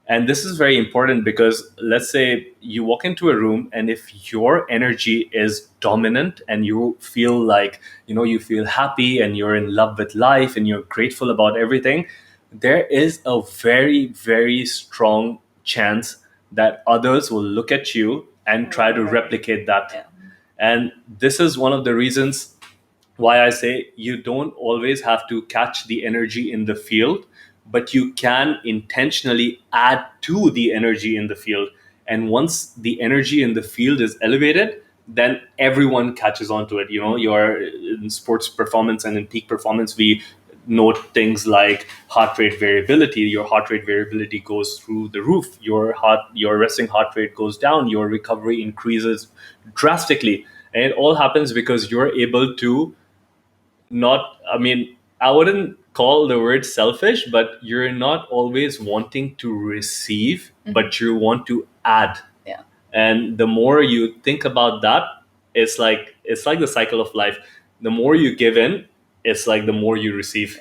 And this is very important because let's say you walk into a room and if your energy is dominant and you feel like, you feel happy and you're in love with life and you're grateful about everything, there is a very, very strong chance that others will look at you and try to replicate that. Yeah. And this is one of the reasons why I say you don't always have to catch the energy in the field, but you can intentionally add to the energy in the field. And once the energy in the field is elevated, then everyone catches on to it. You're in sports performance and in peak performance, we note things like heart rate variability. Your heart rate variability goes through the roof. Your resting heart rate goes down. Your recovery increases drastically. And it all happens because you're able to not, I mean, I wouldn't call the word selfish, but you're not always wanting to receive, but you want to add. Yeah. And the more you think about that, it's like the cycle of life. The more you give in, it's like the more you receive.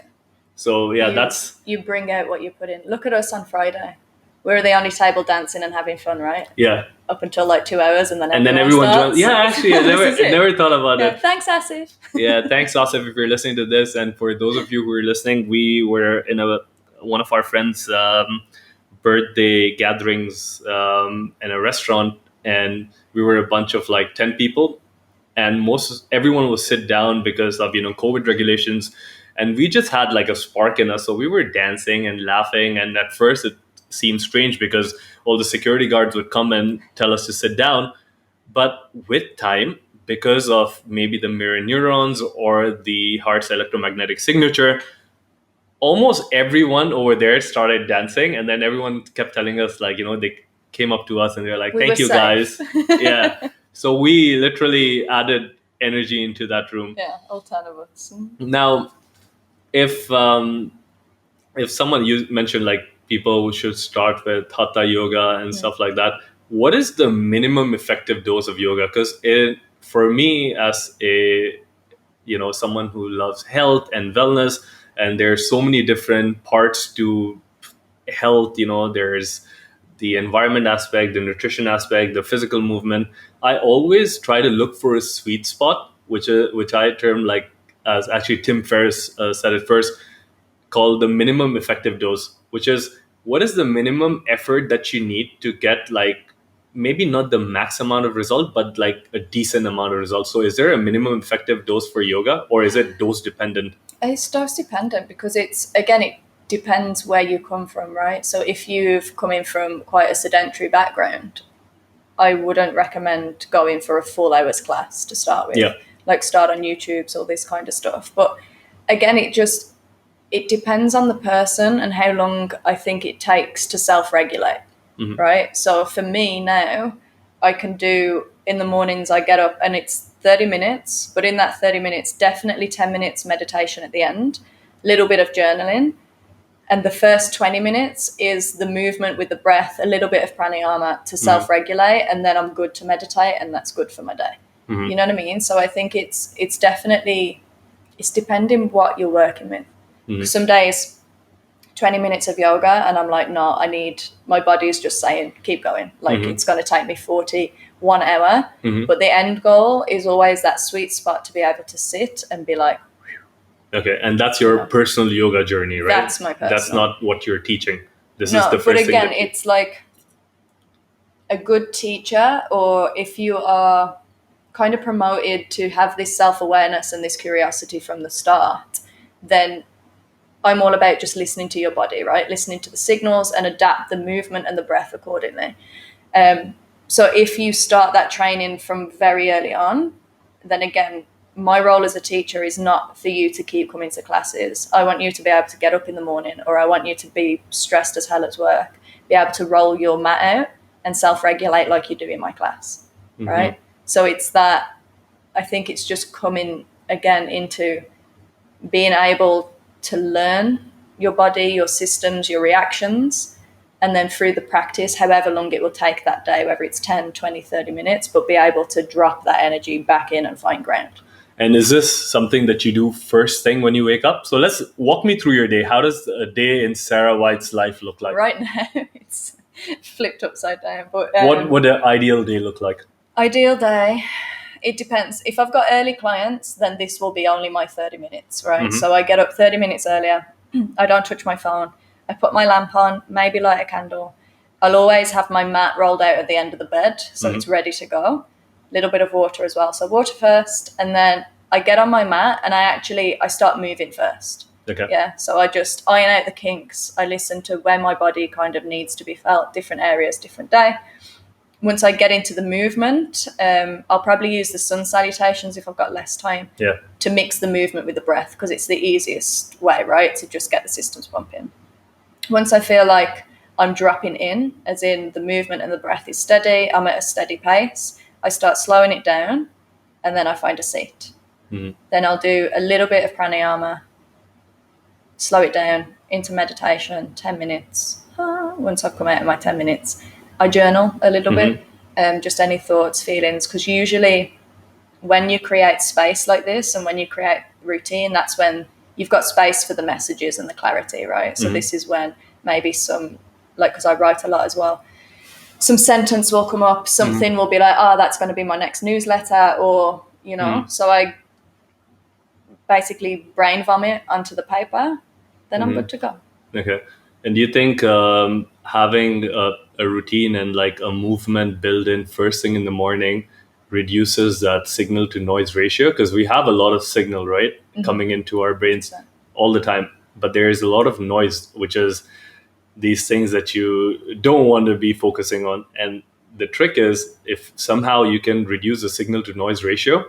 So you bring out what you put in. Look at us on Friday. We were the only table dancing and having fun, right? Yeah. Up until like 2 hours, and then everyone starts. joins. Yeah, actually, I never thought about it. Thanks, Asif. Yeah, thanks, Asif, if you're listening to this. And for those of you who are listening, we were in one of our friends' birthday gatherings in a restaurant, and we were a bunch of like 10 people, and everyone was sit down because of COVID regulations, and we just had like a spark in us, so we were dancing and laughing. And at first it seemed strange because all the security guards would come and tell us to sit down, but with time, because of maybe the mirror neurons or the heart's electromagnetic signature, almost everyone over there started dancing. And then everyone kept telling us, like, they came up to us and they're like, thank you guys. Yeah. So we literally added energy into that room. Yeah, all 10 of us. Now, if someone, you mentioned like people should start with hatha yoga and stuff like that, what is the minimum effective dose of yoga? Because for me, as a someone who loves health and wellness, and there's so many different parts to health, there's the environment aspect, the nutrition aspect, the physical movement. I always try to look for a sweet spot, which I term, like, as actually Tim Ferriss said it first, called the minimum effective dose, which is what is the minimum effort that you need to get, like, maybe not the max amount of result, but like a decent amount of result. So is there a minimum effective dose for yoga, or is it dose dependent? It's dose dependent because it depends where you come from, right? So if you've come in from quite a sedentary background, I wouldn't recommend going for a full hours class to start with. Yeah. Like start on YouTube's, all this kind of stuff. But again, it depends on the person and how long I think it takes to self-regulate, right? So for me now, I can do, in the mornings I get up and it's 30 minutes, but in that 30 minutes, definitely 10 minutes meditation at the end, a little bit of journaling. And the first 20 minutes is the movement with the breath, a little bit of pranayama to self-regulate, and then I'm good to meditate, and that's good for my day. You know what I mean? So I think it's definitely, it's depending what you're working with. Some days, 20 minutes of yoga, and I'm like, no, my body's just saying, keep going. Like, it's going to take me 1 hour. But the end goal is always that sweet spot to be able to sit and be like, okay, and that's your personal yoga journey, right? That's my personal. That's not what you're teaching. This No, is the first but thing. again, it's like a good teacher, or if you are kind of promoted to have this self-awareness and this curiosity from the start, then I'm all about just listening to your body, right? Listening to the signals and adapt the movement and the breath accordingly. So if you start that training from very early on, then again, my role as a teacher is not for you to keep coming to classes. I want you to be able to get up in the morning, or I want you to be stressed as hell at work, be able to roll your mat out and self-regulate like you do in my class, right? So it's that, I think it's just coming again into being able to learn your body, your systems, your reactions, and then through the practice, however long it will take that day, whether it's 10, 20, 30 minutes, but be able to drop that energy back in and find ground. And is this something that you do first thing when you wake up? So let's walk me through your day. How does a day in Sarah White's life look like? Right now, it's flipped upside down. But what would an ideal day look like? Ideal day, it depends. If I've got early clients, then this will be only my 30 minutes, right? So I get up 30 minutes earlier. I don't touch my phone. I put my lamp on, maybe light a candle. I'll always have my mat rolled out at the end of the bed, so it's ready to go. A little bit of water as well. So water first, and then I get on my mat and I start moving first. Okay. Yeah, so I just iron out the kinks. I listen to where my body kind of needs to be felt, different areas, different day. Once I get into the movement, I'll probably use the sun salutations if I've got less time to mix the movement with the breath, because it's the easiest way, right, to just get the systems pumping. Once I feel like I'm dropping in, as in the movement and the breath is steady, I'm at a steady pace, I start slowing it down, and then I find a seat. Then I'll do a little bit of pranayama, slow it down into meditation, 10 minutes. Once I've come out of my 10 minutes, I journal a little bit, just any thoughts, feelings, because usually when you create space like this and when you create routine, that's when you've got space for the messages and the clarity, right? So this is when maybe some, like, because I write a lot as well, some sentence will come up, something will be like, oh, that's going to be my next newsletter, or, you know, so I basically brain vomit onto the paper, then I'm good to go. Okay. And do you think having a routine and like a movement built in first thing in the morning reduces that signal to noise ratio? Because we have a lot of signal, right, coming into our brains all the time, but there is a lot of noise, which is these things that you don't want to be focusing on. And the trick is, if somehow you can reduce the signal to noise ratio,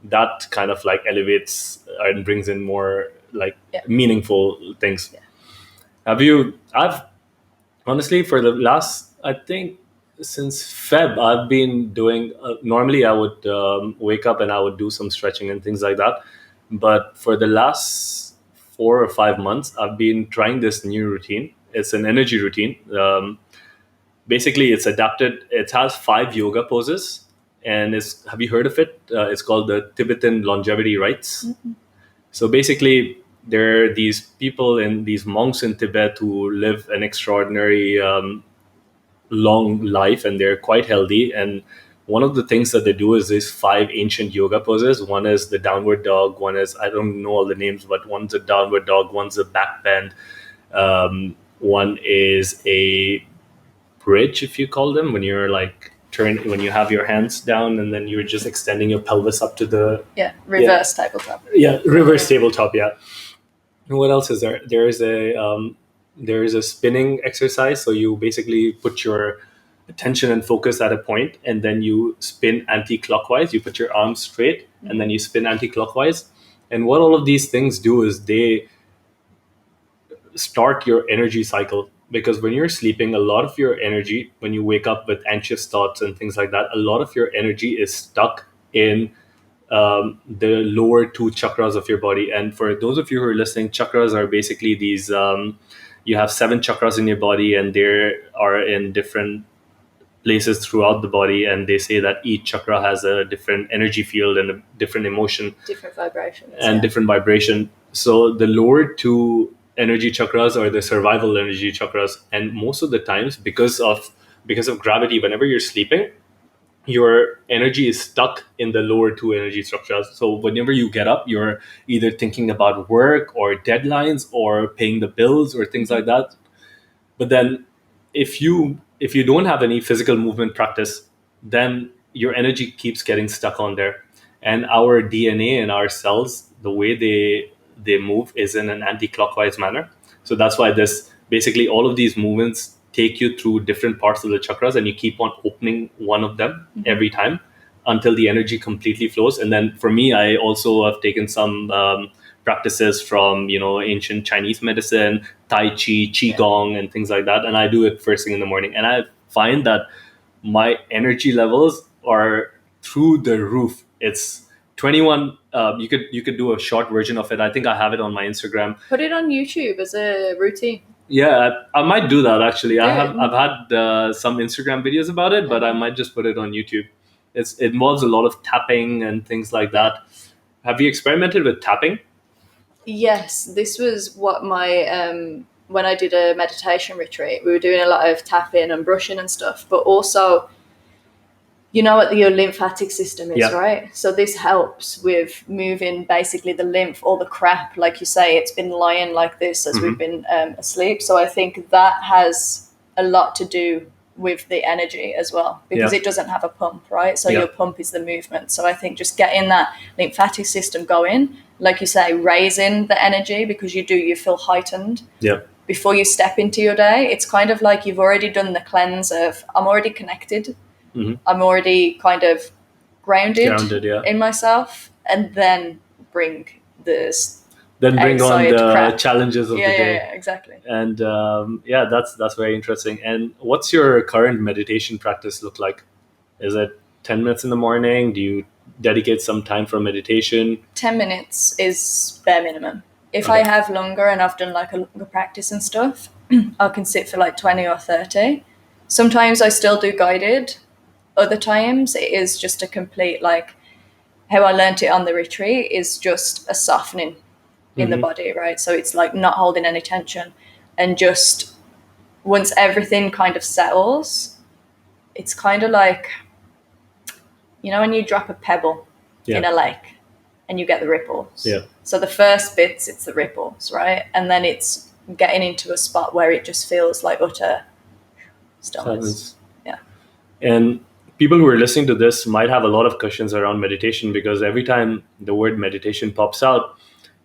that kind of like elevates and brings in more like meaningful things. I've honestly, for the last, I think since Feb, I've been doing, normally I would wake up and I would do some stretching and things like that. But for the last 4 or 5 months, I've been trying this new routine. It's an energy routine. Basically, it's adapted. It has 5 yoga poses. And have you heard of it? It's called the Tibetan longevity rites. So basically, there are these people and these monks in Tibet who live an extraordinary long life, and they're quite healthy. And one of the things that they do is these 5 ancient yoga poses. One is the downward dog. One is, I don't know all the names, but one's a downward dog. One's a back bend. One is a bridge, if you call them, when you're like when you have your hands down and then you're just extending your pelvis up to the reverse tabletop. Reverse tabletop. And what else is there? There is a spinning exercise. So you basically put your attention and focus at a point, and then you spin anti-clockwise. You put your arms straight, and then you spin anti-clockwise. And what all of these things do is they start your energy cycle. Because when you're sleeping, a lot of your energy, when you wake up with anxious thoughts and things like that, a lot of your energy is stuck in the lower 2 chakras of your body. And for those of you who are listening, chakras are basically these, you have 7 chakras in your body, and they are in different places throughout the body. And they say that each chakra has a different energy field and a different emotion. Different vibrations. And different vibration. So the lower 2 energy chakras are the survival energy chakras. And most of the times, because of gravity, whenever you're sleeping, your energy is stuck in the lower 2 energy structures. So whenever you get up, you're either thinking about work or deadlines or paying the bills or things like that. But then if you don't have any physical movement practice, then your energy keeps getting stuck on there. And our DNA and our cells, the way they they move is in an anti-clockwise manner. So that's why this basically all of these movements take you through different parts of the chakras, and you keep on opening one of them every time until the energy completely flows. And then for me, I also have taken some practices from ancient Chinese medicine, Tai Chi, Qigong, and things like that, and I do it first thing in the morning, and I find that my energy levels are through the roof. It's 21. You could do a short version of it. I think I have it on my Instagram. Put it on YouTube as a routine. Yeah, I might do that actually. Do I've had some Instagram videos about it, but I might just put it on YouTube. It involves a lot of tapping and things like that. Have you experimented with tapping? Yes, this was what my when I did a meditation retreat, we were doing a lot of tapping and brushing and stuff, but also, you know what your lymphatic system is, right? So this helps with moving basically the lymph, all the crap, like you say, it's been lying like this as we've been asleep. So I think that has a lot to do with the energy as well, because it doesn't have a pump, right? So your pump is the movement. So I think just getting that lymphatic system going, like you say, raising the energy, because you feel heightened. Yeah. Before you step into your day, it's kind of like you've already done the cleanse of, I'm already connected. I'm already kind of grounded in myself, and then bring this. Then bring on the crap. challenges of the day. Yeah, exactly. And that's very interesting. And what's your current meditation practice look like? Is it 10 minutes in the morning? Do you dedicate some time for meditation? 10 minutes is bare minimum. If I have longer and I've done like a longer practice and stuff, I can sit for like 20 or 30. Sometimes I still do guided. Other times it is just a complete, like how I learned it on the retreat is just a softening in the body, right? So it's like not holding any tension, and just once everything kind of settles, it's kind of like, when you drop a pebble in a lake and you get the ripples. Yeah. So the first bits, it's the ripples, right? And then it's getting into a spot where it just feels like utter stillness. Yeah. And people who are listening to this might have a lot of questions around meditation, because every time the word meditation pops out,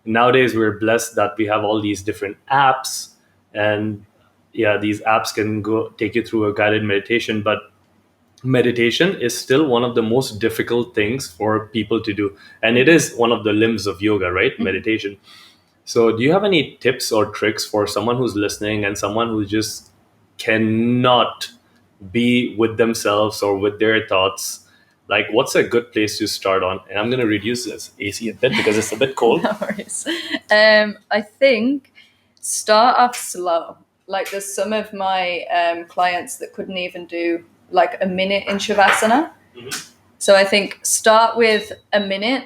nowadays we're blessed that we have all these different apps, and these apps can go take you through a guided meditation, but meditation is still one of the most difficult things for people to do, and it is one of the limbs of yoga, right? Meditation. So do you have any tips or tricks for someone who's listening and someone who just cannot be with themselves or with their thoughts? Like, what's a good place to start on? And I'm going to reduce this AC a bit because it's a bit cold. No worries. I think start off slow. Like there's some of my clients that couldn't even do like a minute in Shavasana. So I think start with a minute,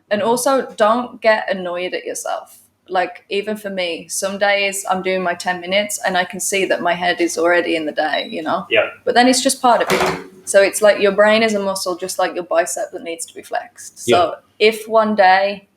and also don't get annoyed at yourself. Like even for me, some days I'm doing my 10 minutes and I can see that my head is already in the day, Yeah. But then it's just part of it. So it's like your brain is a muscle, just like your bicep that needs to be flexed. So if one day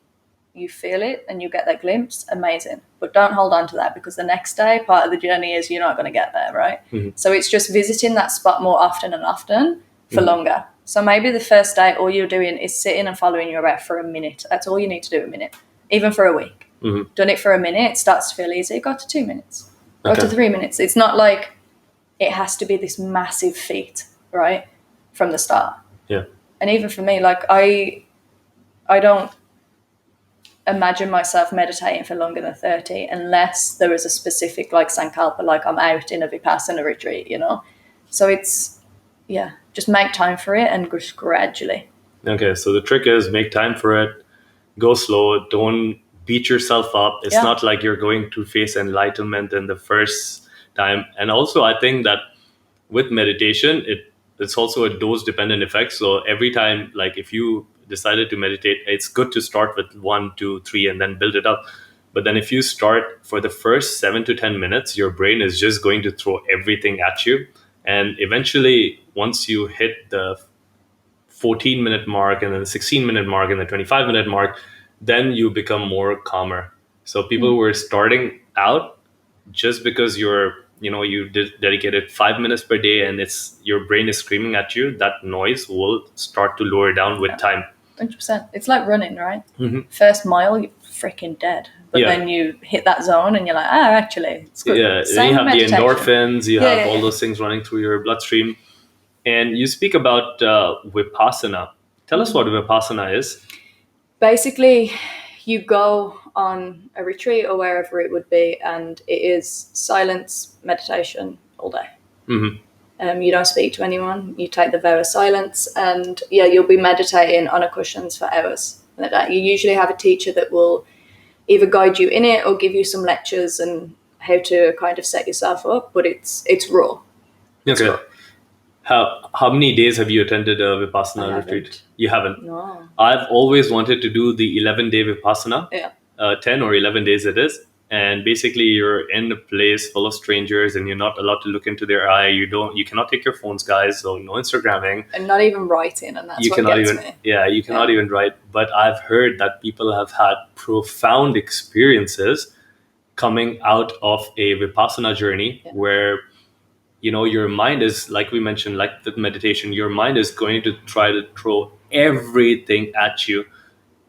you feel it and you get that glimpse, amazing. But don't hold on to that, because the next day, part of the journey is you're not going to get there, right? So it's just visiting that spot more often and often for longer. So maybe the first day all you're doing is sitting and following your breath for a minute. That's all you need to do, a minute, even for a week. Done it for a minute, it starts to feel easy. Go to 2 minutes, go to 3 minutes. It's not like it has to be this massive feat, right, from the start. Yeah. And even for me, like I don't imagine myself meditating for longer than 30 unless there is a specific like sankalpa, like I'm out in a vipassana retreat, So it's, just make time for it and just gradually. Okay, so the trick is make time for it, go slow, don't beat yourself up. It's not like you're going to face enlightenment in the first time. And also I think that with meditation, it's also a dose dependent effect. So every time, like if you decided to meditate, it's good to start with 1, 2, 3 and then build it up. But then if you start for the first 7 to 10 minutes, your brain is just going to throw everything at you. And eventually, once you hit the 14-minute mark and then the 16-minute mark and the 25-minute mark, then you become more calmer. So people who are starting out, just because you dedicated 5 minutes per day and your brain is screaming at you, that noise will start to lower down with time. 100%. It's like running, right? First mile, you freaking dead. But then you hit that zone and you're like, actually, it's good. Yeah, Same you have meditation. the endorphins, you have all those things running through your bloodstream. And you speak about Vipassana. Tell us what Vipassana is. Basically, you go on a retreat or wherever it would be, and it is silence meditation all day. You don't speak to anyone. You take the vow of silence, and you'll be meditating on a cushions for hours. You usually have a teacher that will either guide you in it or give you some lectures and how to kind of set yourself up. But it's raw. It's okay. raw. How many days have you attended a Vipassana retreat? You haven't? No. I've always wanted to do the 11-day Vipassana. Yeah. 10 or 11 days it is. And basically you're in a place full of strangers and you're not allowed to look into their eye. You cannot take your phones, guys. So no Instagramming. And not even writing. And that's what gets me. Yeah, you cannot even write. But I've heard that people have had profound experiences coming out of a Vipassana journey where your mind is, like we mentioned, like the meditation, your mind is going to try to throw everything at you.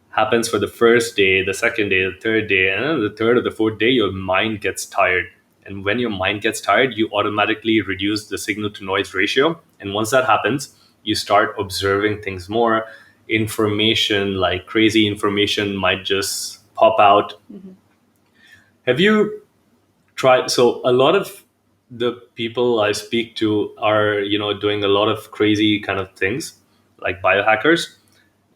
Happens for the first day, the second day, the third day, and then the third or the fourth day, your mind gets tired. And when your mind gets tired, you automatically reduce the signal to noise ratio. And once that happens, you start observing things more. Information, like crazy information, might just pop out. Have you tried? So a lot of the people I speak to are, doing a lot of crazy kind of things, like biohackers.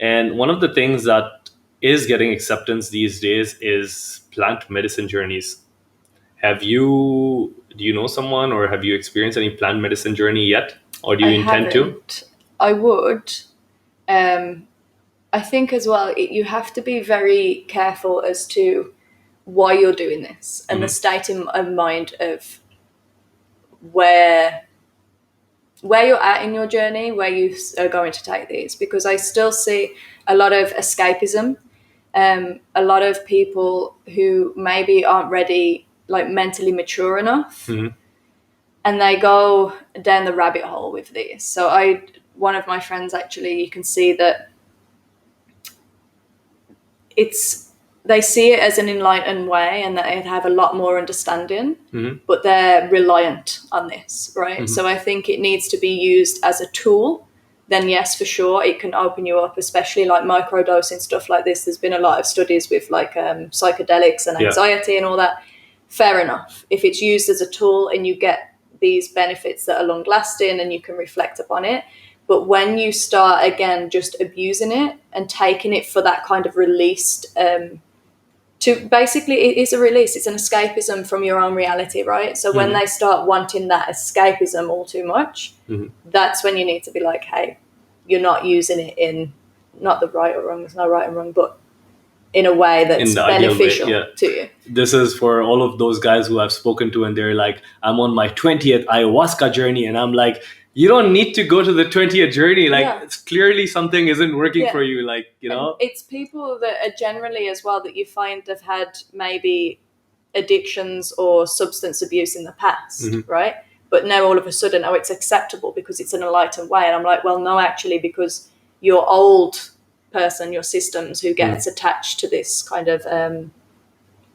And one of the things that is getting acceptance these days is plant medicine journeys. Do you know someone or have you experienced any plant medicine journey yet? Or do you intend to? I would. I think as well, you have to be very careful as to why you're doing this and the state of mind of where you're at in your journey, where you are going to take these, because I still see a lot of escapism, a lot of people who maybe aren't ready, like mentally mature enough, and they go down the rabbit hole with these. So one of my friends, actually, you can see that they see it as an enlightened way and that they have a lot more understanding, but they're reliant on this, right? So I think it needs to be used as a tool. Then yes, for sure, it can open you up, especially like microdosing stuff like this. There's been a lot of studies with like psychedelics and anxiety and all that. Fair enough. If it's used as a tool and you get these benefits that are long lasting and you can reflect upon it. But when you start, again, just abusing it and taking it for that kind of released, basically it is a release. It's an escapism from your own reality, right? So when they start wanting that escapism all too much, that's when you need to be like, hey, you're not using it in, not the right or wrong, there's no right and wrong, but in a way that's beneficial to you. This is for all of those guys who I've spoken to and they're like, I'm on my 20th ayahuasca journey. And I'm like, you don't need to go to the 20th journey. Like, it's clearly something isn't working for you. Like, And it's people that are generally as well that you find have had maybe addictions or substance abuse in the past, right? But now all of a sudden, it's acceptable because it's in a enlightened way. And I'm like, well, no, actually, because your old person, your systems who gets attached to this kind of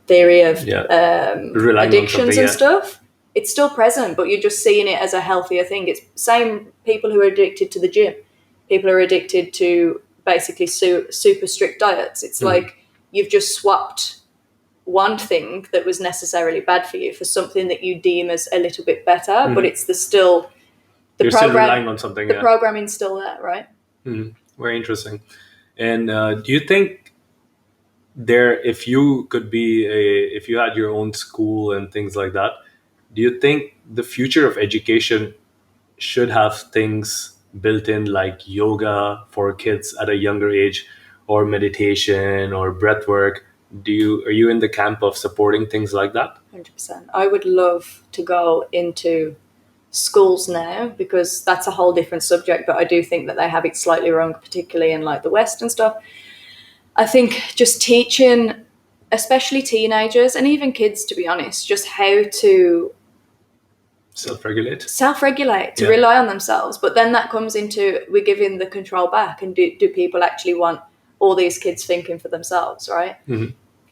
theory of addictions and stuff, it's still present, but you're just seeing it as a healthier thing. It's same people who are addicted to the gym, people who are addicted to basically super strict diets. It's like you've just swapped one thing that was necessarily bad for you for something that you deem as a little bit better, but it's you're still relying on something. The programming's still there, right? Very interesting. And do you think if you had your own school and things like that, do you think the future of education should have things built in like yoga for kids at a younger age, or meditation or breath work? Are you in the camp of supporting things like that? 100%. I would love to go into schools now, because that's a whole different subject, but I do think that they have it slightly wrong, particularly in like the West and stuff. I think just teaching, especially teenagers and even kids, to be honest, just how to self-regulate, to rely on themselves. But then that comes into, we're giving the control back, and do people actually want all these kids thinking for themselves, right?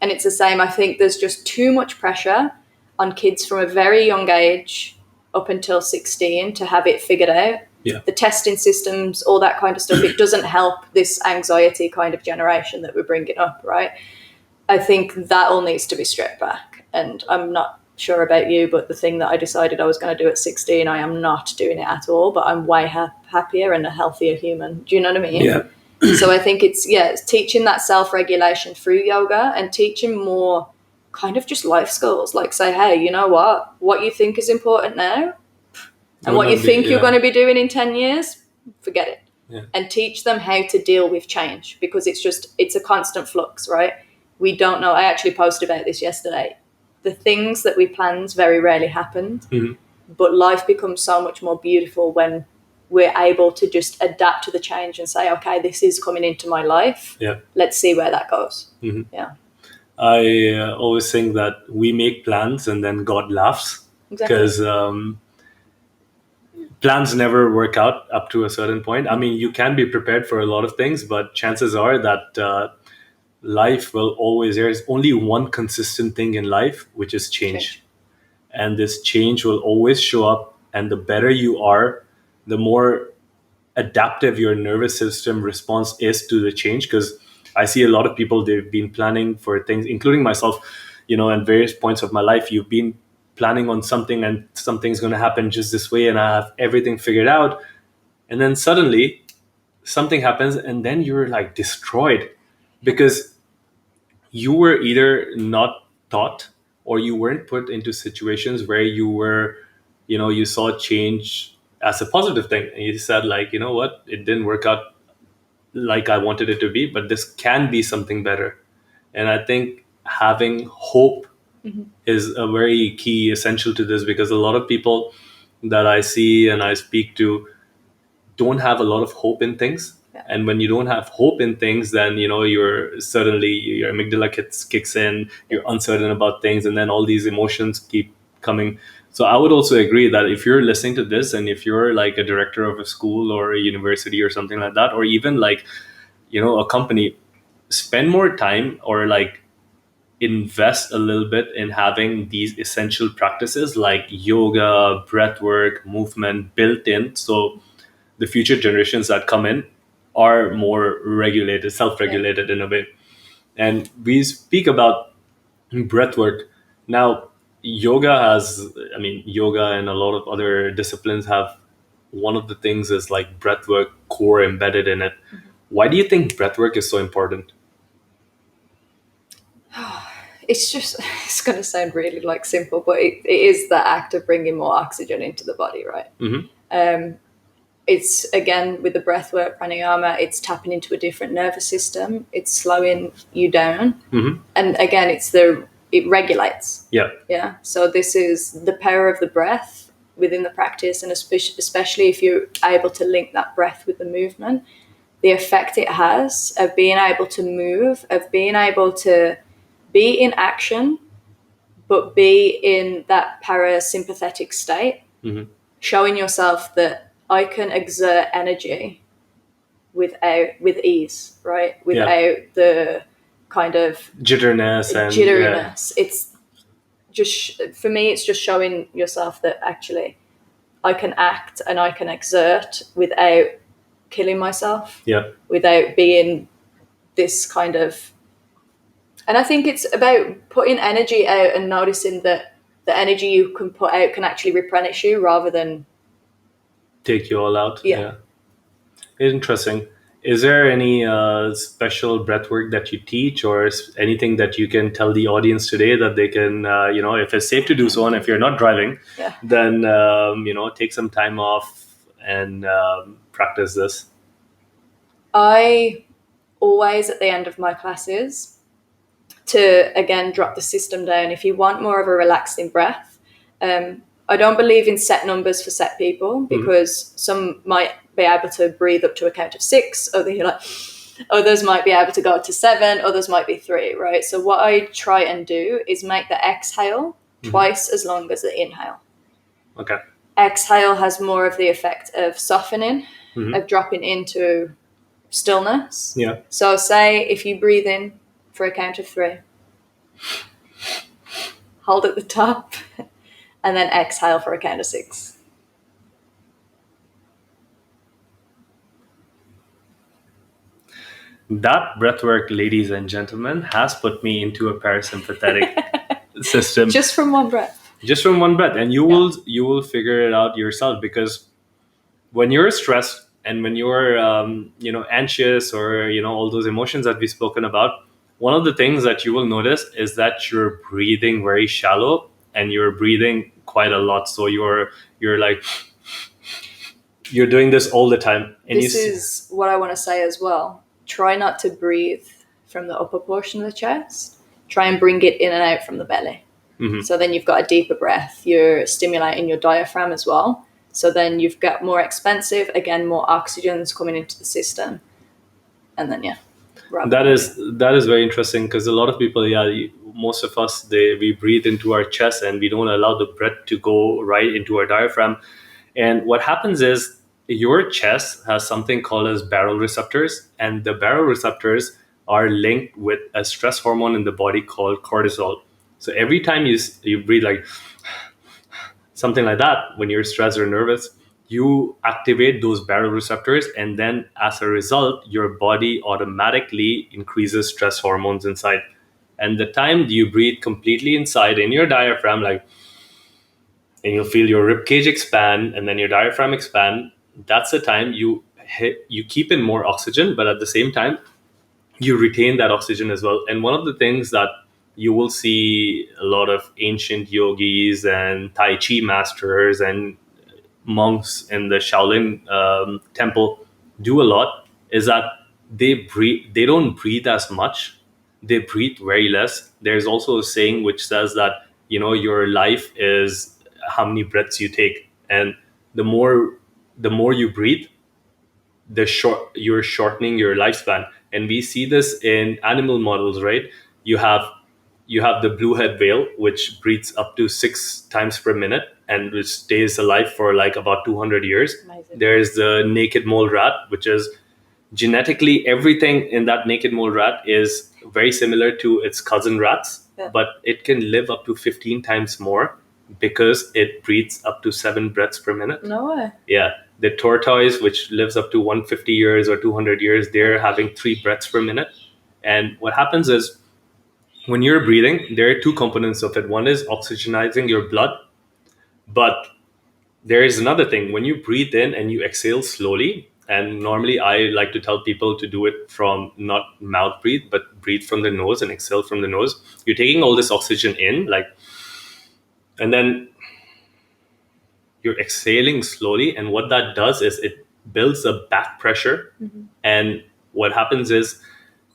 And it's the same. I think there's just too much pressure on kids from a very young age up until 16 to have it figured out. Yeah. The testing systems, all that kind of stuff, it doesn't help this anxiety kind of generation that we're bringing up, right? I think that all needs to be stripped back. And I'm not sure about you, but the thing that I decided I was going to do at 16, I am not doing it at all, but I'm way happier and a healthier human. Do you know what I mean? Yeah. So I think it's teaching that self-regulation through yoga and teaching more kind of just life skills. Like say, hey, you know what you think is important now and what you think you're going to be doing in 10 years, forget it. Yeah. And teach them how to deal with change, because it's a constant flux, right? We don't know. I actually posted about this yesterday. The things that we planned very rarely happened, but life becomes so much more beautiful when we're able to just adapt to the change and say, okay, this is coming into my life. Yeah. Let's see where that goes. Yeah. I always think that we make plans and then God laughs. Exactly. Because plans never work out up to a certain point. I mean, you can be prepared for a lot of things, but chances are that life will always, there is only one consistent thing in life, which is change. And this change will always show up. And the better you are, the more adaptive your nervous system response is to the change. Because I see a lot of people, they've been planning for things, including myself, at various points of my life. You've been planning on something and something's going to happen just this way and I have everything figured out. And then suddenly something happens and then you're like destroyed because you were either not taught or you weren't put into situations where you were, you saw change as a positive thing. And you said like, you know what, it didn't work out like I wanted it to be, but this can be something better. And I think having hope is a very key essential to this, because a lot of people that I see and I speak to don't have a lot of hope in things. Yeah. And when you don't have hope in things, then you're suddenly your amygdala kicks in, you're uncertain about things, and then all these emotions keep coming. So I would also agree that if you're listening to this and if you're like a director of a school or a university or something like that, or even like a company, spend more time or like invest a little bit in having these essential practices like yoga, breath work, movement built in, so the future generations that come in are more regulated, self-regulated in a way. And we speak about breath work. Now, yoga and a lot of other disciplines have one of the things is like breath work core embedded in it. Why do you think breath work is so important? It's going to sound really like simple, but it is the act of bringing more oxygen into the body, right? It's again with the breath work, pranayama, it's tapping into a different nervous system. It's slowing you down. And again, it regulates. Yeah. So this is the power of the breath within the practice, and especially if you're able to link that breath with the movement, the effect it has of being able to move, of being able to be in action, but be in that parasympathetic state, showing yourself that I can exert energy with ease, right? Without the kind of jitteriness. It's just, for me, it's just showing yourself that actually I can act and I can exert without killing myself, without being this kind of. And I think it's about putting energy out and noticing that the energy you can put out can actually replenish you rather than take you all out. Yeah. Interesting. Is there any special breath work that you teach, or anything that you can tell the audience today that they can, if it's safe to do so, and if you're not driving, then, take some time off and practice this? I always, at the end of my classes, to again drop the system down. If you want more of a relaxing breath, I don't believe in set numbers for set people, because some might be able to breathe up to a count of 6, others might be able to go to 7, others might be 3, right? So what I try and do is make the exhale twice as long as the inhale. Okay. Exhale has more of the effect of softening, of dropping into stillness. Yeah. So say if you breathe in for a count of 3, Hold at the top, and then exhale for a count of 6. That breathwork, ladies and gentlemen, has put me into a parasympathetic system. Just from one breath. Just from one breath, and you will figure it out yourself, because when you're stressed and when you're anxious, or all those emotions that we've spoken about, one of the things that you will notice is that you're breathing very shallow, and you're breathing quite a lot. So you're like, you're doing this all the time. And this is what I want to say as well. Try not to breathe from the upper portion of the chest. Try and bring it in and out from the belly. Mm-hmm. So then you've got a deeper breath. You're stimulating your diaphragm as well. So then you've got more expansive, again, more oxygen's coming into the system. And then, yeah. That is very interesting, because a lot of people, most of us, we breathe into our chest, and we don't allow the breath to go right into our diaphragm. And what happens is, your chest has something called as baroreceptors, and the baroreceptors are linked with a stress hormone in the body called cortisol. So every time you breathe like something like that, when you're stressed or nervous, you activate those baroreceptors, and then as a result, your body automatically increases stress hormones inside. And the time you breathe completely inside in your diaphragm, like, and you'll feel your rib cage expand, and then your diaphragm expand, that's the time you keep in more oxygen, but at the same time you retain that oxygen as well. And one of the things that you will see a lot of ancient yogis and Tai Chi masters and monks in the Shaolin temple do a lot is that they don't breathe as much, they breathe very less. There's also a saying which says that your life is how many breaths you take, and the more you breathe, you're shortening your lifespan. And we see this in animal models, right? You have the blue-head whale, which breathes up to 6 times per minute, and which stays alive for like about 200 years. Amazing. There's the naked mole rat, which is genetically, everything in that naked mole rat is very similar to its cousin rats, but it can live up to 15 times more because it breathes up to 7 breaths per minute. No way. Yeah. The tortoise, which lives up to 150 years or 200 years, they're having 3 breaths per minute. And what happens is, when you're breathing, there are 2 components of it. One is oxygenizing your blood, but there is another thing. When you breathe in and you exhale slowly, and normally I like to tell people to do it from not mouth breathe, but breathe from the nose and exhale from the nose. You're taking all this oxygen in, and then you're exhaling slowly. And what that does is it builds a back pressure. Mm-hmm. And what happens is,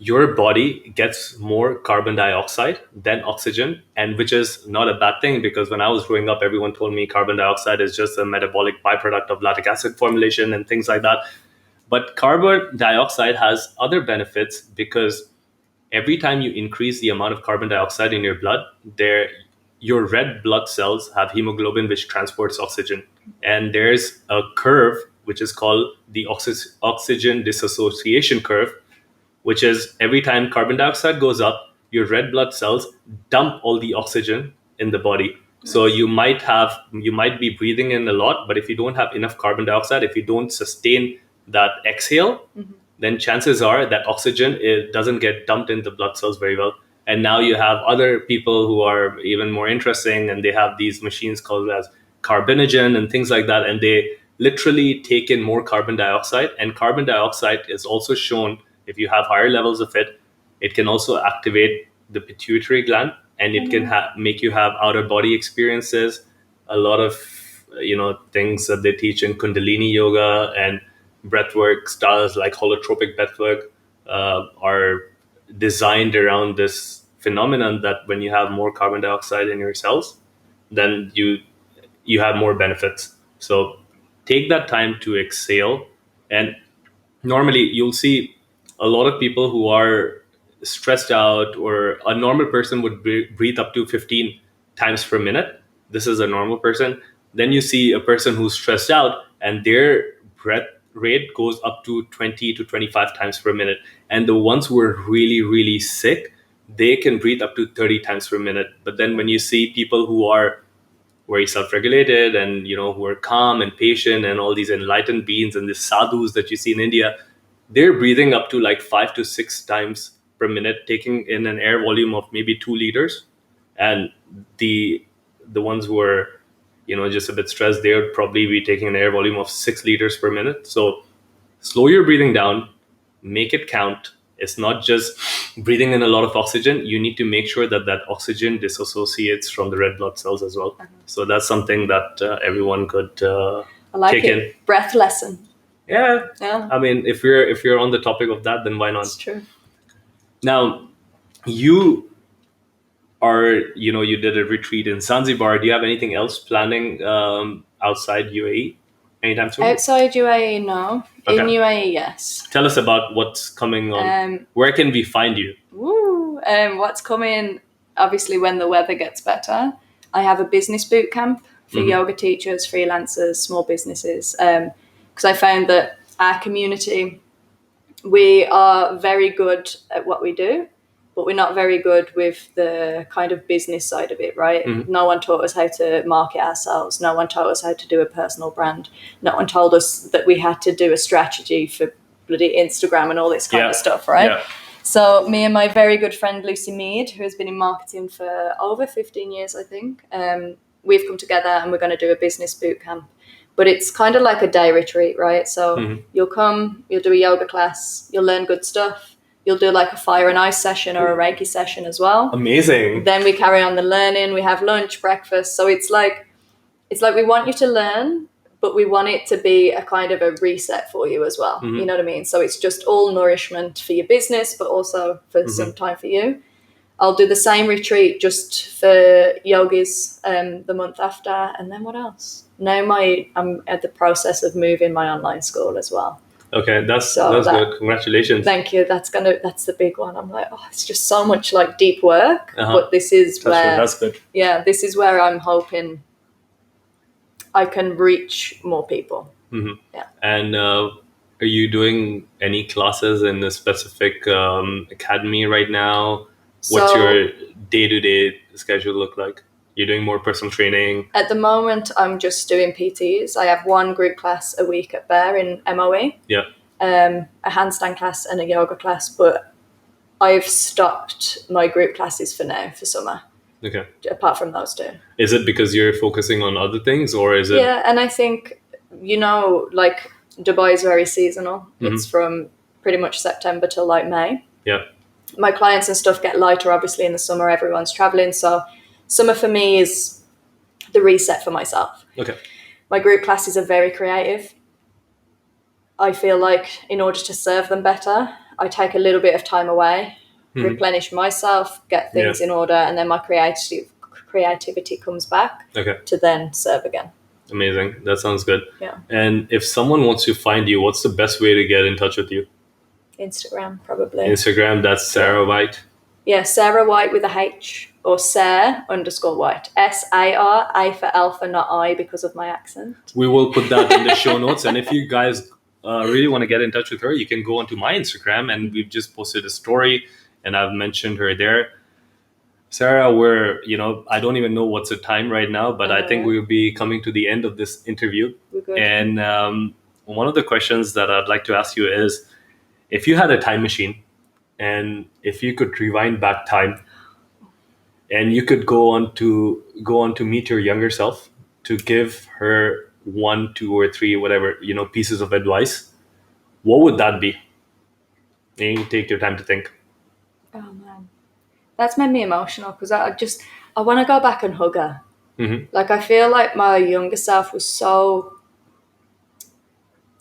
your body gets more carbon dioxide than oxygen, and which is not a bad thing, because when I was growing up, everyone told me carbon dioxide is just a metabolic byproduct of lactic acid formulation and things like that. But carbon dioxide has other benefits, because every time you increase the amount of carbon dioxide in your blood, your red blood cells have hemoglobin, which transports oxygen. And there's a curve which is called the oxygen dissociation curve, which is every time carbon dioxide goes up, your red blood cells dump all the oxygen in the body. Nice. So you might be breathing in a lot, but if you don't have enough carbon dioxide, if you don't sustain that exhale, mm-hmm. then chances are that oxygen doesn't get dumped in the blood cells very well. And now you have other people who are even more interesting, and they have these machines called as carbinogen and things like that, and they literally take in more carbon dioxide. And carbon dioxide is also shown, if you have higher levels of it, it can also activate the pituitary gland, and it can make you have outer body experiences. A lot of things that they teach in Kundalini yoga and breathwork styles like holotropic breathwork are designed around this phenomenon, that when you have more carbon dioxide in your cells, then you have more benefits. So take that time to exhale. And normally you'll see a lot of people who are stressed out, or a normal person would breathe up to 15 times per minute. This is a normal person. Then you see a person who's stressed out, and their breath rate goes up to 20 to 25 times per minute. And the ones who are really, really sick they can breathe up to 30 times per minute. But then when you see people who are very self-regulated and who are calm and patient and all these enlightened beings and these sadhus that you see in India, they're breathing up to like 5 to 6 times per minute, taking in an air volume of maybe 2 liters. And the ones who are just a bit stressed, they would probably be taking an air volume of 6 liters per minute. So slow your breathing down, make it count. It's not just breathing in a lot of oxygen. You need to make sure that that oxygen disassociates from the red blood cells as well. So that's something that everyone could take in. Breath lesson. Yeah. I mean, if you're on the topic of that, then why not? It's true. Now, you did a retreat in Zanzibar. Do you have anything else planning outside UAE anytime soon? Outside UAE, no. Okay. In UAE, yes. Tell us about what's coming on. Where can we find you? What's coming, obviously, when the weather gets better. I have a business boot camp for yoga teachers, freelancers, small businesses. Because I found that our community, we are very good at what we do, but we're not very good with the kind of business side of it, right? No one taught us how to market ourselves. No one taught us how to do a personal brand. No one told us that we had to do a strategy for bloody Instagram and all this kind of stuff, right? Yeah. So me and my very good friend Lucy Mead, who has been in marketing for over 15 years, I think, we've come together and we're going to do a business boot camp. But it's kind of like a day retreat, right? So you'll come, you'll do a yoga class, you'll learn good stuff. You'll do like a fire and ice session or a Reiki session as well. Amazing. Then we carry on the learning. We have lunch, breakfast. So it's like we want you to learn, but we want it to be a kind of a reset for you as well. You know what I mean? So it's just all nourishment for your business, but also for some time for you. I'll do the same retreat just for yogis the month after. And then what else? Now I'm at the process of moving my online school as well. Okay, that's good. Congratulations. Thank you. That's the big one. I'm like, it's just so much like deep work, but this is that's good. Yeah, this is where I'm hoping I can reach more people. Yeah. And are you doing any classes in a specific academy right now? What's your day-to-day schedule look like? You're doing more personal training? At the moment, I'm just doing PTs. I have one group class a week at Bear in MOE. Yeah. A handstand class and a yoga class, but I've stopped my group classes for now, for summer. Okay. Apart from those two. Is it because you're focusing on other things, or is it? Yeah, and I think, like Dubai is very seasonal. It's from pretty much September till like May. Yeah. My clients and stuff get lighter, obviously, in the summer. Everyone's traveling, so summer for me is the reset for myself. Okay. My group classes are very creative. I feel like in order to serve them better, I take a little bit of time away, replenish myself, get things in order, and then my creativity comes back to then serve again. Amazing. That sounds good. Yeah. And if someone wants to find you, what's the best way to get in touch with you? Instagram, probably. Instagram, that's Sarah White. Yeah, Sarah White with a H, or Sarah_White. SAR, A for alpha, not I, because of my accent. We will put that in the show notes. And if you guys really want to get in touch with her, you can go onto my Instagram, and we've just posted a story and I've mentioned her there. Sarah, I don't even know what's the time right now, but I think we'll be coming to the end of this interview. And one of the questions that I'd like to ask you is, if you had a time machine and if you could rewind back time and you could go on to meet your younger self to give her 1, 2, or 3, whatever, pieces of advice, what would that be? And you take your time to think. Oh man, that's made me emotional because I want to go back and hug her. Like, I feel like my younger self was so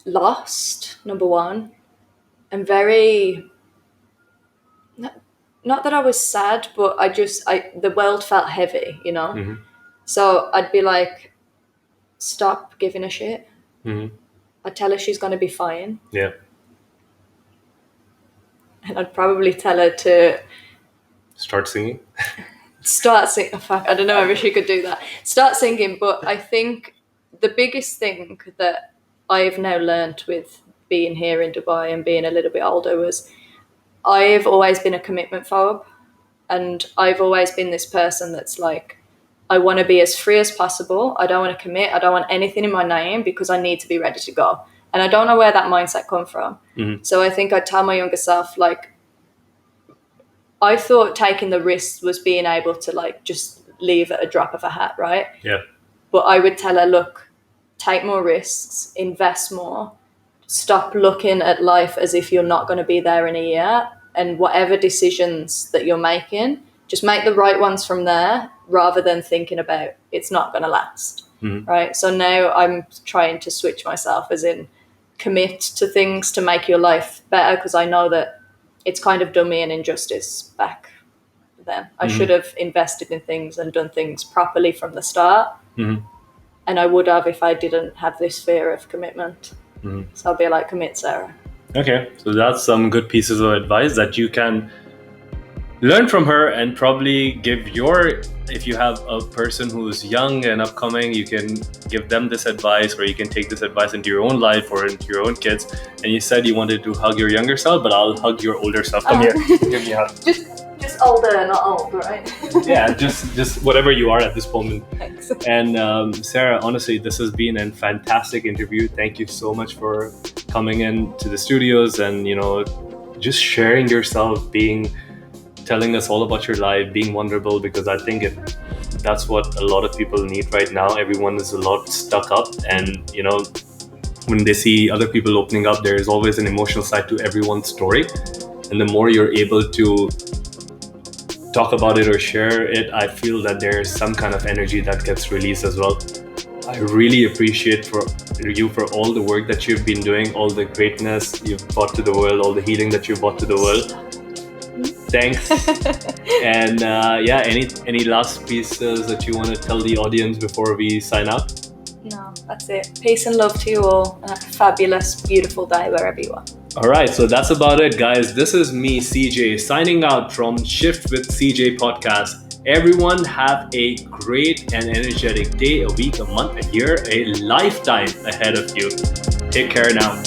lost, number one, and very, not that I was sad, but the world felt heavy, So I'd be like, stop giving a shit. I'd tell her she's going to be fine. Yeah. And I'd probably tell her to start singing. Oh, fuck, I don't know if she could do that. Start singing, but I think the biggest thing that I've now learned with being here in Dubai and being a little bit older was I've always been a commitment phobe. And I've always been this person that's like, I want to be as free as possible. I don't want to commit. I don't want anything in my name because I need to be ready to go. And I don't know where that mindset come from. So I think I'd tell my younger self, like, I thought taking the risk was being able to like just leave at a drop of a hat, right? Yeah. But I would tell her, look, take more risks, invest more, stop looking at life as if you're not going to be there in a year, and whatever decisions that you're making, just make the right ones from there rather than thinking about it's not going to last, right? So now I'm trying to switch myself, as in commit to things to make your life better, because I know that it's kind of done me an injustice back then. I should have invested in things and done things properly from the start. And I would have if I didn't have this fear of commitment. So I'll be like, commit, Sarah. Okay, so that's some good pieces of advice that you can learn from her and probably give your, if you have a person who's young and upcoming, you can give them this advice, or you can take this advice into your own life or into your own kids. And you said you wanted to hug your younger self, but I'll hug your older self. Come here, give me a hug. Just older, not old, right? Yeah, just whatever you are at this moment. Thanks. And Sarah, honestly, this has been a fantastic interview. Thank you so much for coming in to the studios and, you know, just sharing yourself, telling us all about your life, being vulnerable, because I think that's what a lot of people need right now. Everyone is a lot stuck up, and, you know, when they see other people opening up, there is always an emotional side to everyone's story. And the more you're able to talk about it or share it, I feel that there's some kind of energy that gets released as well. I really appreciate for you for all the work that you've been doing, all the greatness you've brought to the world, all the healing that you've brought to the world. Thanks. And any last pieces that you want to tell the audience before we sign out? No, that's it. Peace and love to you all, and a fabulous, beautiful day wherever you are. All right, so that's about it, guys. This is me, CJ, signing out from Shift with CJ podcast. Everyone have a great and energetic day, a week, a month, a year, a lifetime ahead of you. Take care now.